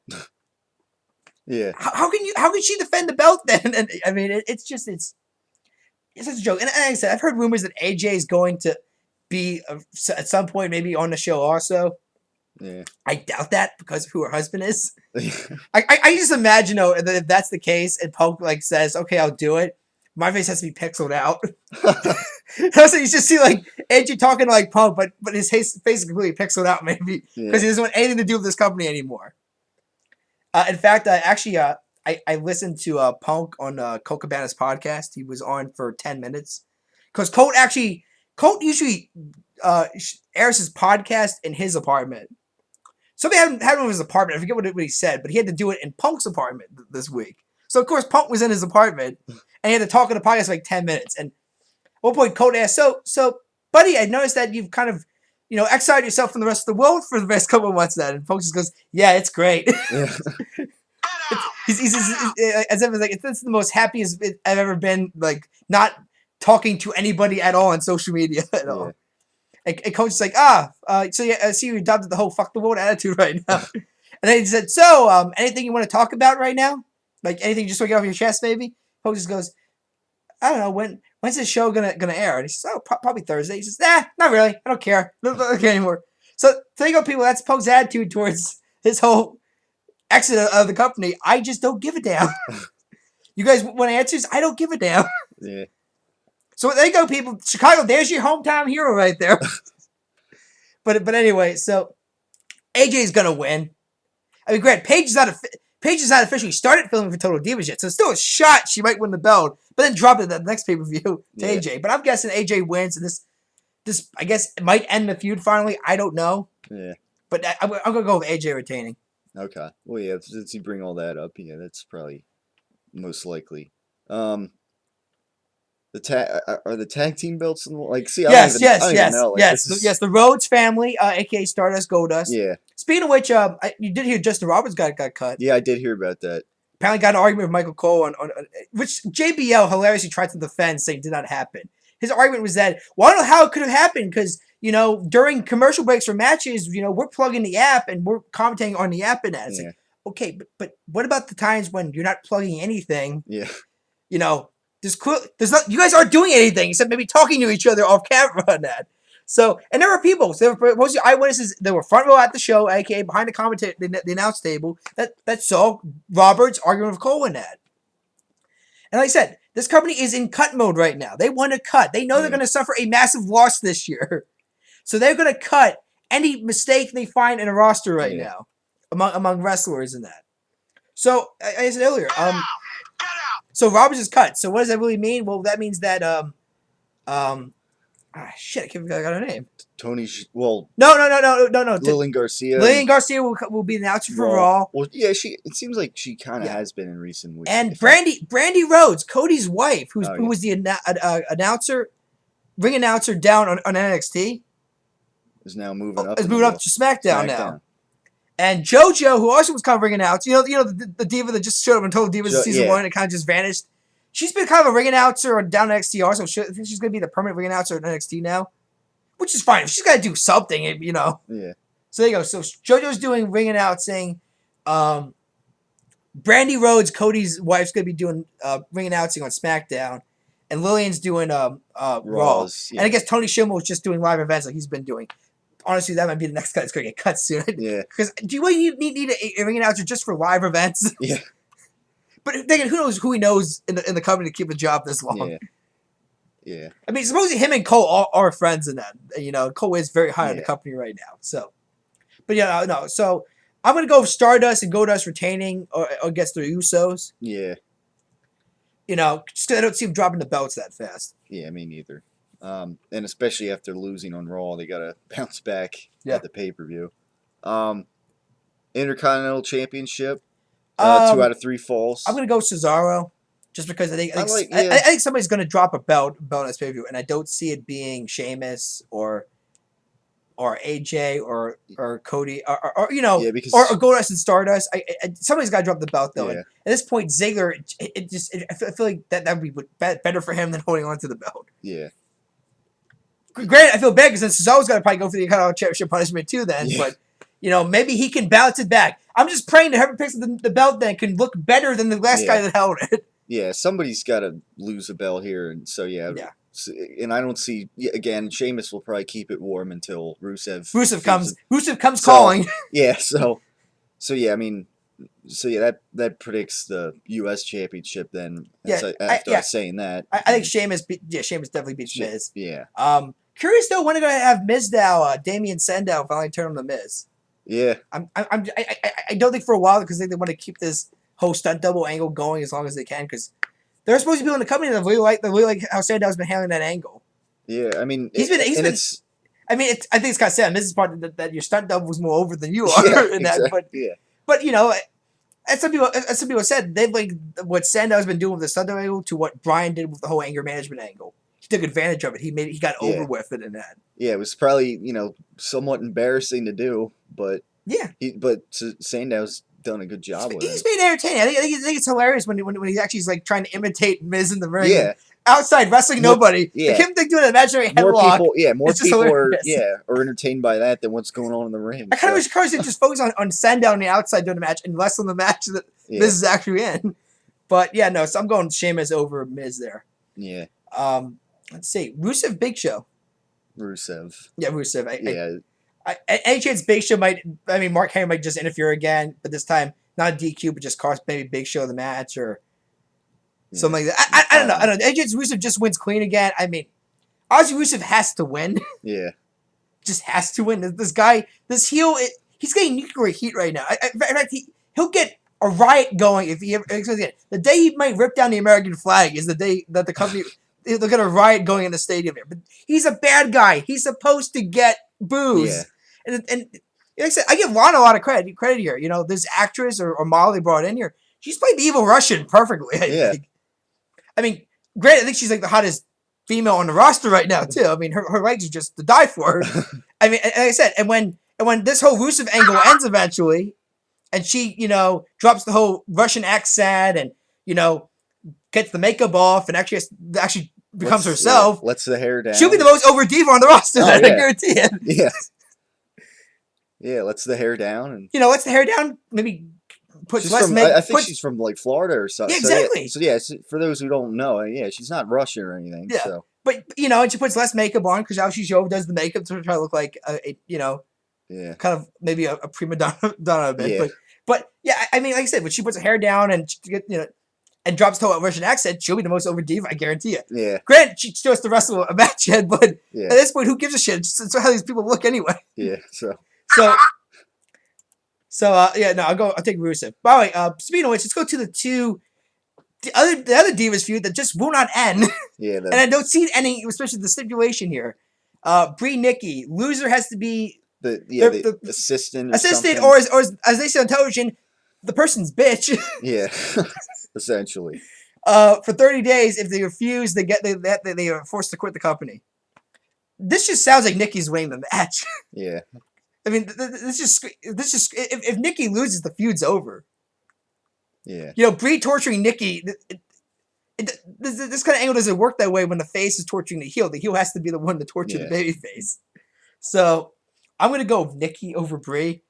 Yeah. How can she defend the belt then? And I mean, it's such a joke. And like I said, I've heard rumors that AJ is going to be at some point maybe on the show also. Yeah. I doubt that because of who her husband is. I just imagine though that if that's the case and Punk like says, "Okay, I'll do it," my face has to be pixeled out. So you just see like AJ talking to like Punk, but his face is completely pixeled out maybe because he doesn't want anything to do with this company anymore. In fact, I listened to Punk on Colt Cabana's podcast. He was on for 10 minutes because Colt usually airs his podcast in his apartment. Somebody had him in his apartment. I forget what he said, but he had to do it in Punk's apartment this week. So of course Punk was in his apartment and he had to talk on the podcast for like 10 minutes. And at one point Colt asked, "So, buddy, I noticed that you've kind of, exiled yourself from the rest of the world for the past couple of months now." And Punk just goes, "Yeah, it's great." Yeah. He's as if it's like it's the most happiest I've ever been, like not talking to anybody at all on social media at all. And Coach is like, so yeah, I see you adopted the whole fuck the world attitude right now. And then he said, "So, anything you want to talk about right now? Like anything just to get off your chest, maybe?" Coach just goes, "I don't know, when's this show gonna air?" And he says, "Oh, probably Thursday." He says, "Nah, not really. I don't care. I don't care anymore." So there you go, people. That's Punk's attitude towards his whole exit of the company. I just don't give a damn. You guys want answers? I don't give a damn. Yeah. So there you go, people. Chicago, there's your hometown hero right there. But anyway, so AJ's gonna win. I mean, Grant, Paige is not officially started filming for Total Divas yet, so it's still a shot she might win the belt, but then drop it at the next pay-per-view to AJ. But I'm guessing AJ wins, and this I guess it might end the feud finally. I don't know. Yeah. But I'm gonna go with AJ retaining. Okay. Well, yeah. Since you bring all that up, yeah, that's probably most likely. Are the tag team belts like? See, I don't even know. Like, yes. The Rhodes family, aka Stardust Goldust. Yeah. Speaking of which, you did hear Justin Roberts got cut. Yeah, I did hear about that. Apparently, got an argument with Michael Cole on which JBL hilariously tried to defend, saying did not happen. His argument was that, well, I don't know how it could have happened because during commercial breaks for matches, we're plugging the app and we're commentating on the app and that. It's like, okay, but what about the times when you're not plugging anything? Yeah. There's not. You guys aren't doing anything except maybe talking to each other off camera on that. So, and there were people. So there were mostly eyewitnesses. They were front row at the show, aka behind the commentator, the announce table. That saw Roberts arguing with Cole in that. And like I said, this company is in cut mode right now. They want to cut. They know they're going to suffer a massive loss this year, so they're going to cut any mistake they find in a roster right now among wrestlers and that. So, I said earlier, so Roberts is cut. So what does that really mean? Well, that means that shit, I can't remember. I got her name. No. Lillian Garcia. Lillian Garcia will be the announcer for Raw. Well, yeah, it seems like she kind of has been in recent weeks. And Brandy Rhodes, Cody's wife, who was the ring announcer down on NXT, is now moving up. Is moving up to SmackDown now. And JoJo, who also was kind of ring announcer, the diva that just showed up in Total Divas season 1 and kind of just vanished. She's been kind of a ring announcer down at NXT also. I think she's going to be the permanent ring announcer at NXT now, which is fine. She's got to do something, Yeah. So there you go. So JoJo's doing ring announcing. Brandy Rhodes, Cody's wife's going to be doing ring announcing on SmackDown. And Lillian's doing Raw. And I guess Tony Schimmel is just doing live events like he's been doing. Honestly, that might be the next guy that's going to get cut soon. Yeah. Because do you need a ring announcer just for live events? Yeah. But again, who knows who he knows in the company to keep a job this long? Yeah. I mean, supposedly him and Cole are friends in that. Cole is very high in the company right now. So, but no. So I'm going to go with Stardust and Goldust retaining or against the Usos. Yeah. Just 'cause I don't see him dropping the belts that fast. Yeah, me neither. And especially after losing on Raw, they got to bounce back at the pay-per-view. Intercontinental Championship, 2 out of 3 falls. I'm going to go Cesaro just because I think somebody's going to drop a belt on this pay-per-view, and I don't see it being Sheamus or or AJ or Cody or you know Yeah, because or Goldust and Stardust. Somebody's got to drop the belt though. Yeah. And at this point, Ziggler, I feel like that would be better for him than holding on to the belt. yeah, Granted, I feel bad because then Cesaro's got to probably go for the Intercontinental Championship punishment too. Then, Yeah. but you know maybe he can bounce it back. I'm just praying that whoever picks up the belt then can look better than the last Yeah. guy that held it. yeah. Somebody's got to lose a belt here, and so yeah. Yeah. And I don't see again. Sheamus will probably keep it warm until Rusev comes So- calling. Yeah. So yeah. I mean, that predicts the U.S. Championship. Then Yeah, after yeah. saying that, I think Sheamus definitely beats She- Miz. Yeah. Curious though, when are they gonna have Miz now? Damian Sandow finally turn on the Miz. Yeah. I don't think for a while because they want to keep this whole stunt double angle going as long as they can because they're supposed to be in the company that really like how Sandow's been handling that angle. Yeah. I mean, He's been- it's I mean, I think it's kind of sad. Miz is part of that your stunt double was more over than you are yeah, in that, exactly, but you know. As some people said, they've like what Sandow's been doing with the stunt double angle to what Brian did with the whole anger management angle. He took advantage of it. He got over Yeah. with it in that. yeah. It was probably somewhat embarrassing to do, but Yeah. Sandow's done a good job with He's it. been entertaining. I think it's hilarious when he actually is like trying to imitate Miz in the ring. Yeah. Outside wrestling More- nobody. yeah. Like him doing an imaginary More headlock. more It's just people hilarious. are entertained by that than what's going on in the ring. I kind of so, wish Carson would just focus on Sandow on the outside doing the match and less on the match that yeah, Miz is actually in. But yeah, no. So I'm going Sheamus over Miz there. yeah, Let's see. Rusev Big Show. Rusev. Yeah, Rusev. Yeah, Any chance Big Show Mark Henry might just interfere again, but this time not a DQ, but just cost maybe Big Show the match or something like that. I don't know. I don't know. Any chance Rusev just wins clean again? I mean, obviously Rusev has to win. yeah, Just has to win. This guy, this heel, he's getting nuclear heat right now. In fact, he'll get a riot going if he ever. The day he might rip down the American flag is the day that the company. They'll get a riot going in the stadium here. But he's a bad guy. He's supposed to get booze. Yeah. And like I said, I give Lana a lot of credit here. You know, this actress or model they brought in here, she's played the evil Russian perfectly. I Yeah. think. I mean, granted, I think she's like the hottest female on the roster right now too. I mean, her legs are just to die for. I mean, like I said, and when this whole Rusev angle ends eventually, and she, drops the whole Russian accent and gets the makeup off and actually becomes herself, Lets the hair down. she'll be the most over diva on the roster. Oh, then, I yeah. guarantee it. Yeah. Yeah, lets the hair down and Lets the hair down, maybe puts she's less from, makeup. I think she's from like Florida or something. Yeah, exactly. So yeah, for those who don't know, yeah, she's not Russian or anything. Yeah. So But and she puts less makeup on because now she does the makeup to try to look like yeah, kind of maybe a prima donna a bit. Yeah. But yeah, I mean, like I said, when she puts her hair down and and drops the whole Russian accent, she'll be the most over diva. I guarantee you. yeah, Granted, she still has to wrestle a match yet, but at yeah, this point, who gives a shit? It's how these people look anyway. yeah. So I'll take Rusev. By the way, speaking of which, let's go to the other Divas feud that just will not end. yeah, And I don't see it ending, especially the stipulation here. Brie Nikki, loser has to be the assistant, assistant, something. or as they say on television, the person's bitch. Yeah, essentially. For 30 days. If they refuse, they are forced to quit the company. This just sounds like Nikki's winning the match. Yeah, I mean, this just if Nikki loses, the feud's over. yeah, Brie torturing Nikki. This kind of angle doesn't work that way when the face is torturing the heel. The heel has to be the one to torture the Yeah. baby face. So I'm gonna go with Nikki over Brie,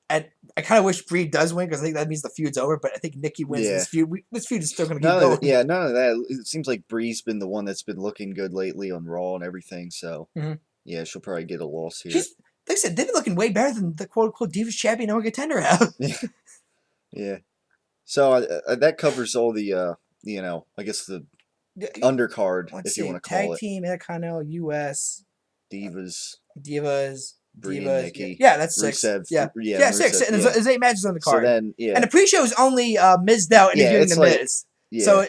and I kind of wish Brie does win because I think that means the feud's over. But I think Nikki wins Yeah. this feud. This feud is still gonna keep going. None of that. It seems like Brie's been the one that's been looking good lately on Raw and everything. So Mhm. yeah, she'll probably get a loss here. She's, like I said, they've been looking way better than the quote unquote Divas champion or contender have. Yeah. So that covers all the I guess the undercard, Let's if see, you want to call tag it, team Intercontinental US Divas, Divas. Brie Divas. and Nikki, Yeah, that's six. Rusev, Yeah, yeah, six. Rusev, And yeah. there's 8 matches on the So card. then, yeah, And the pre-show is only Miz Dow interviewing it's the like- Miz. yeah, So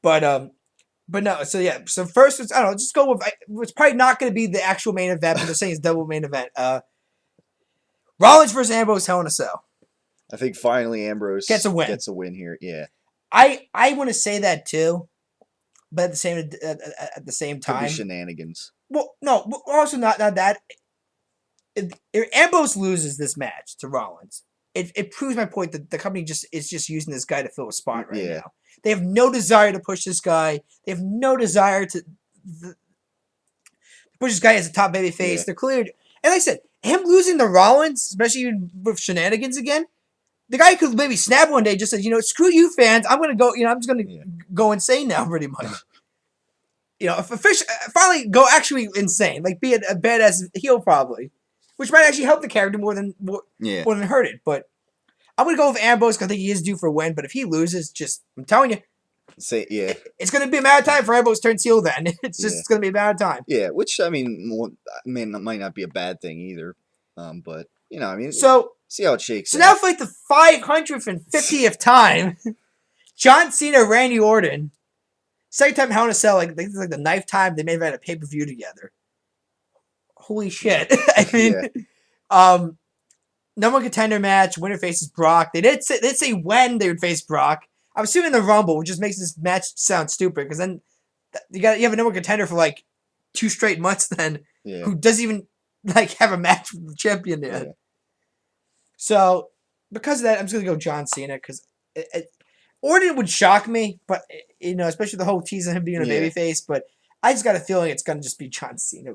but no. So yeah. So first, I don't know. Just go with. It's probably not going to be the actual main event, but they're saying it's double main event. Rollins versus Ambrose, Hell in a Cell. I think finally Ambrose Gets a win. Gets a win here. Yeah, I want to say that too, but at the same could be time, shenanigans. well, no, also not that. if Ambrose loses this match to Rollins, it proves my point that the company is just using this guy to fill a spot right now. They have no desire to push this guy. They have no desire to push this guy as a top babyface. Yeah. They're cleared. And like I said, him losing to Rollins, especially with shenanigans again, the guy could maybe snap one day, just says, screw you fans. I'm gonna go. I'm just gonna go insane now, pretty much. Finally go actually insane, like be a badass heel probably, which might actually help the character more than hurt it. But I'm gonna go with Ambrose because I think he is due for a win. But if he loses, I'm telling you, it's gonna be a matter of time for Ambrose to turn heel. Then it's gonna be a matter of time. Yeah, which I mean, might not be a bad thing either. But so see how it shakes. So now for like the 550th time, John Cena, Randy Orton. Second time Hell in a Cell, like this is like the ninth time they may have had a pay-per-view together. Holy shit. I mean, number one contender match, winner faces Brock. They did say when they would face Brock. I'm assuming the Rumble, which just makes this match sound stupid, because then you have a number one contender for like 2 straight months then, who doesn't even like have a match with the champion yet. Yeah. So because of that, I'm just gonna go John Cena, because Orton would shock me, but especially the whole tease of him being a babyface. But I just got a feeling it's gonna just be John Cena.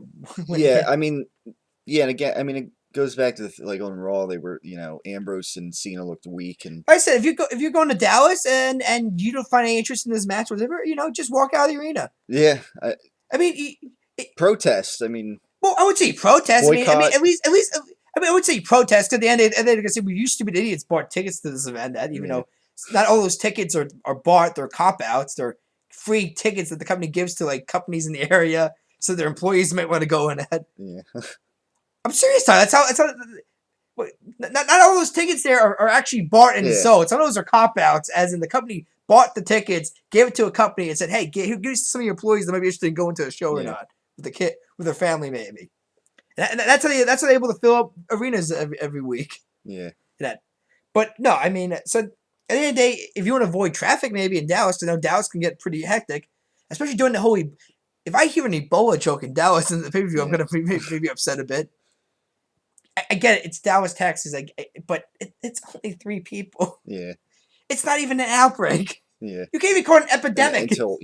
I mean, and again, it goes back to like on Raw, they were Ambrose and Cena looked weak, and like I said, if you're going to Dallas and you don't find any interest in this match, whatever, just walk out of the arena. Yeah, I mean, protest. I mean, well, I would say protest. Boycott. I mean, at least. I would say protest. At the end, they're gonna say, "Well, you stupid idiots bought tickets to this event." That even though not all those tickets are bought, they're cop-outs. They're free tickets that the company gives to like companies in the area, so their employees might want to go in at. Yeah. I'm serious, Tyler. That's how. Not all those tickets there are actually bought and sold. Some of those are cop-outs, as in the company bought the tickets, gave it to a company, and said, "Hey, give some of your employees that might be interested in going to a show or not with with their family, maybe." And that's how they're able to fill up arenas every week. Yeah. But no, I mean, so at the end of the day, if you want to avoid traffic, maybe in Dallas, Dallas can get pretty hectic, especially during the whole. If I hear an Ebola joke in Dallas in the pay-per-view, I'm gonna maybe upset a bit. I get it; it's Dallas, Texas, but it's only 3 people. Yeah. It's not even an outbreak. Yeah. You can't even call it an epidemic. Until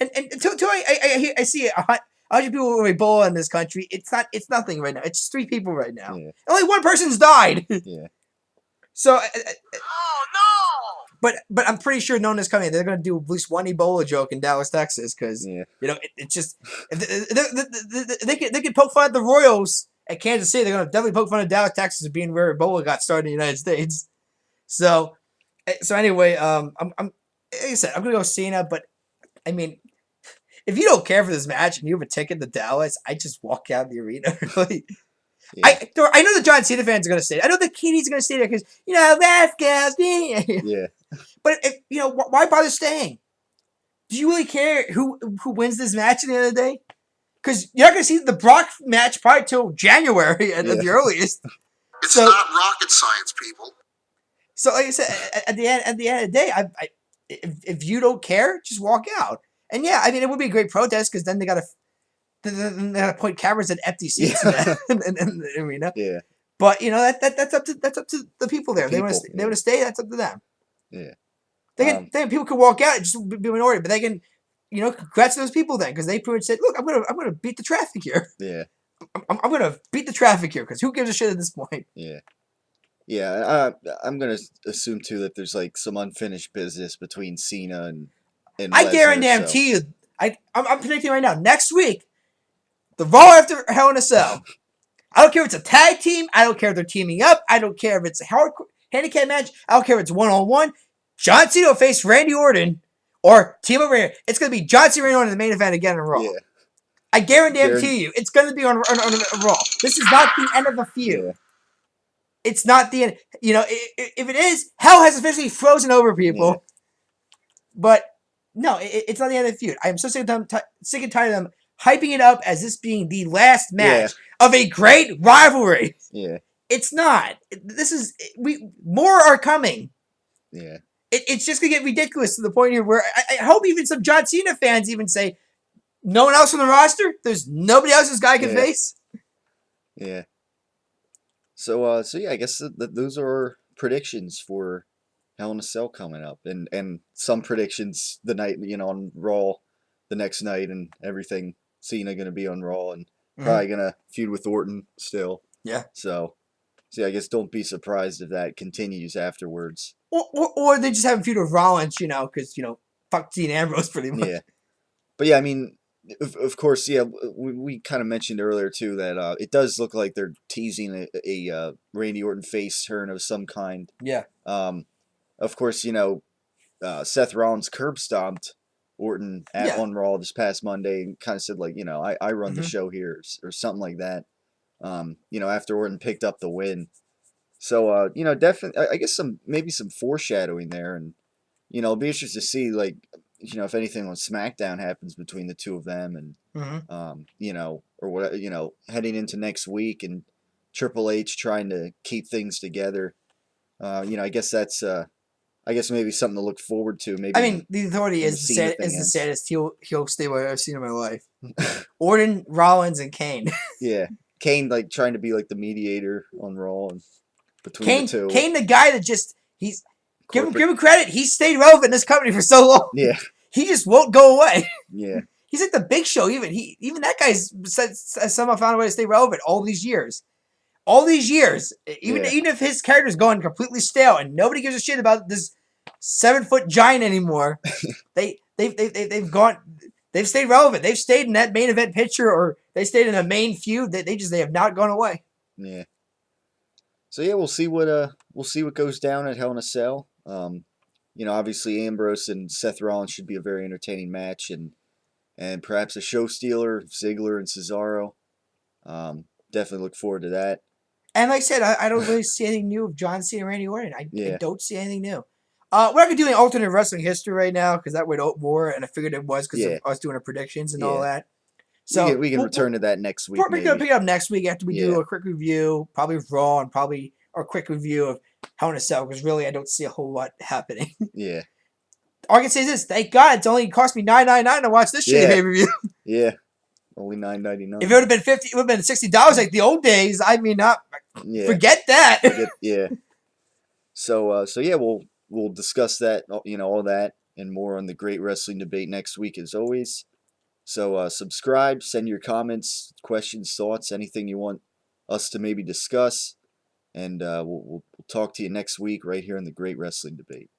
until I see 100 people with Ebola in this country. It's nothing right now. It's 3 people right now. Yeah. Only 1 person's died. Yeah. So. Oh no! But I'm pretty sure no one is coming. They're going to do at least 1 Ebola joke in Dallas, Texas, because it's just they can poke fun at the Royals at Kansas City. They're going to definitely poke fun at Dallas, Texas, as being where Ebola got started in the United States. So anyway, I'm like I said, I'm going to go Cena. But I mean, if you don't care for this match and you have a ticket to Dallas, I just walk out of the arena. Really. Yeah. I know the John Cena fans are going to stay. I know the Kitty's going to stay there because that's girls. Yeah. But why bother staying? Do you really care who wins this match at the end of the day? Because you're not going to see the Brock match probably till January at the earliest. It's not rocket science, people. So like I said, at the end of the day, if you don't care, just walk out. And I mean, it would be a great protest because then they got to point cameras at empty seats in the arena. Yeah. But that's up to the people there. They want to stay. That's up to them. Yeah. People could walk out and just be a minority, but they can, congrats to those people then, because they pretty much said, "Look, I'm gonna beat the traffic here. Yeah. I'm gonna beat the traffic here because who gives a shit at this point?" Yeah. Yeah. I'm gonna assume too that there's like some unfinished business between Cena and I Lesnar, guarantee you. I'm predicting right now. Next week, the Raw after Hell in a Cell. I don't care if it's a tag team. I don't care if they're teaming up. I don't care if it's a hardcore handicap match. I don't care if it's 1-on-1. John Cena will face Randy Orton or team up Randy. It's going to be John Cena, Randy Orton in the main event again in Raw. Yeah. I guarantee you, it's going to be on Raw. This is not the end of the feud. Yeah. It's not the end. If it is, hell has officially frozen over people. Yeah. But no, it's not the end of the feud. I am so sick and tired of them hyping it up as this being the last match of a great rivalry. Yeah. It's not. More are coming. Yeah. It's just gonna get ridiculous to the point here where I hope even some John Cena fans even say, no one else on the roster. There's nobody else this guy can face. Yeah. So yeah, I guess those are our predictions for Hell in a Cell coming up, and some predictions the night on Raw, the next night, and everything. Cena gonna be on Raw and probably gonna feud with Orton still. Yeah. So I guess don't be surprised if that continues afterwards. Or they just have a feud with Rollins, because fuck Dean Ambrose pretty much. Yeah, but yeah, I mean, of course, yeah, we kind of mentioned earlier too that it does look like they're teasing a Randy Orton face turn of some kind. Yeah. Of course, Seth Rollins curb stomped Orton on Raw this past Monday and kind of said like, I run the show here or something like that. After Orton picked up the win. So, definitely, I guess maybe some foreshadowing there, and it'll be interesting to see like, if anything on SmackDown happens between the two of them, and or what, heading into next week and Triple H trying to keep things together. I guess that's I guess maybe something to look forward to. Maybe I mean, the Authority is the saddest heel stable I've seen in my life. Orton, Rollins, and Kane. Yeah, Kane like trying to be like the mediator on Raw and between the two. Kane, the guy that give him credit. He stayed relevant in this company for so long. Yeah, he just won't go away. Yeah, he's like the Big Show. Even that guy's somehow found a way to stay relevant all these years. All these years, even if his character's going completely stale and nobody gives a shit about this 7-foot giant anymore, they've stayed relevant. They've stayed in that main event picture, or they stayed in a main feud. They have not gone away. Yeah. So yeah, we'll see what goes down at Hell in a Cell. Obviously Ambrose and Seth Rollins should be a very entertaining match, and perhaps a show stealer, Ziggler and Cesaro. Definitely look forward to that. And like I said, I don't really see anything new of John Cena and Randy Orton. I don't see anything new. We're not going to do any alternate wrestling history right now because that would more, and I figured it was because of us doing our predictions and all that. So we can return to that next week. We're going to pick it up next week after we do a quick review, probably of Raw, and probably a quick review of Hell in a Cell, because really I don't see a whole lot happening. Yeah. All I can say is this: thank God it's only cost me $9.99 to watch this shitty pay-per-view. Yeah. Only $9.99. If it would have been $50, it would have been $60 like the old days. I mean, forget that. So yeah, we'll discuss that, all that and more on the Great Wrestling Debate next week as always. So subscribe, send your comments, questions, thoughts, anything you want us to maybe discuss, and we'll talk to you next week right here in the Great Wrestling Debate.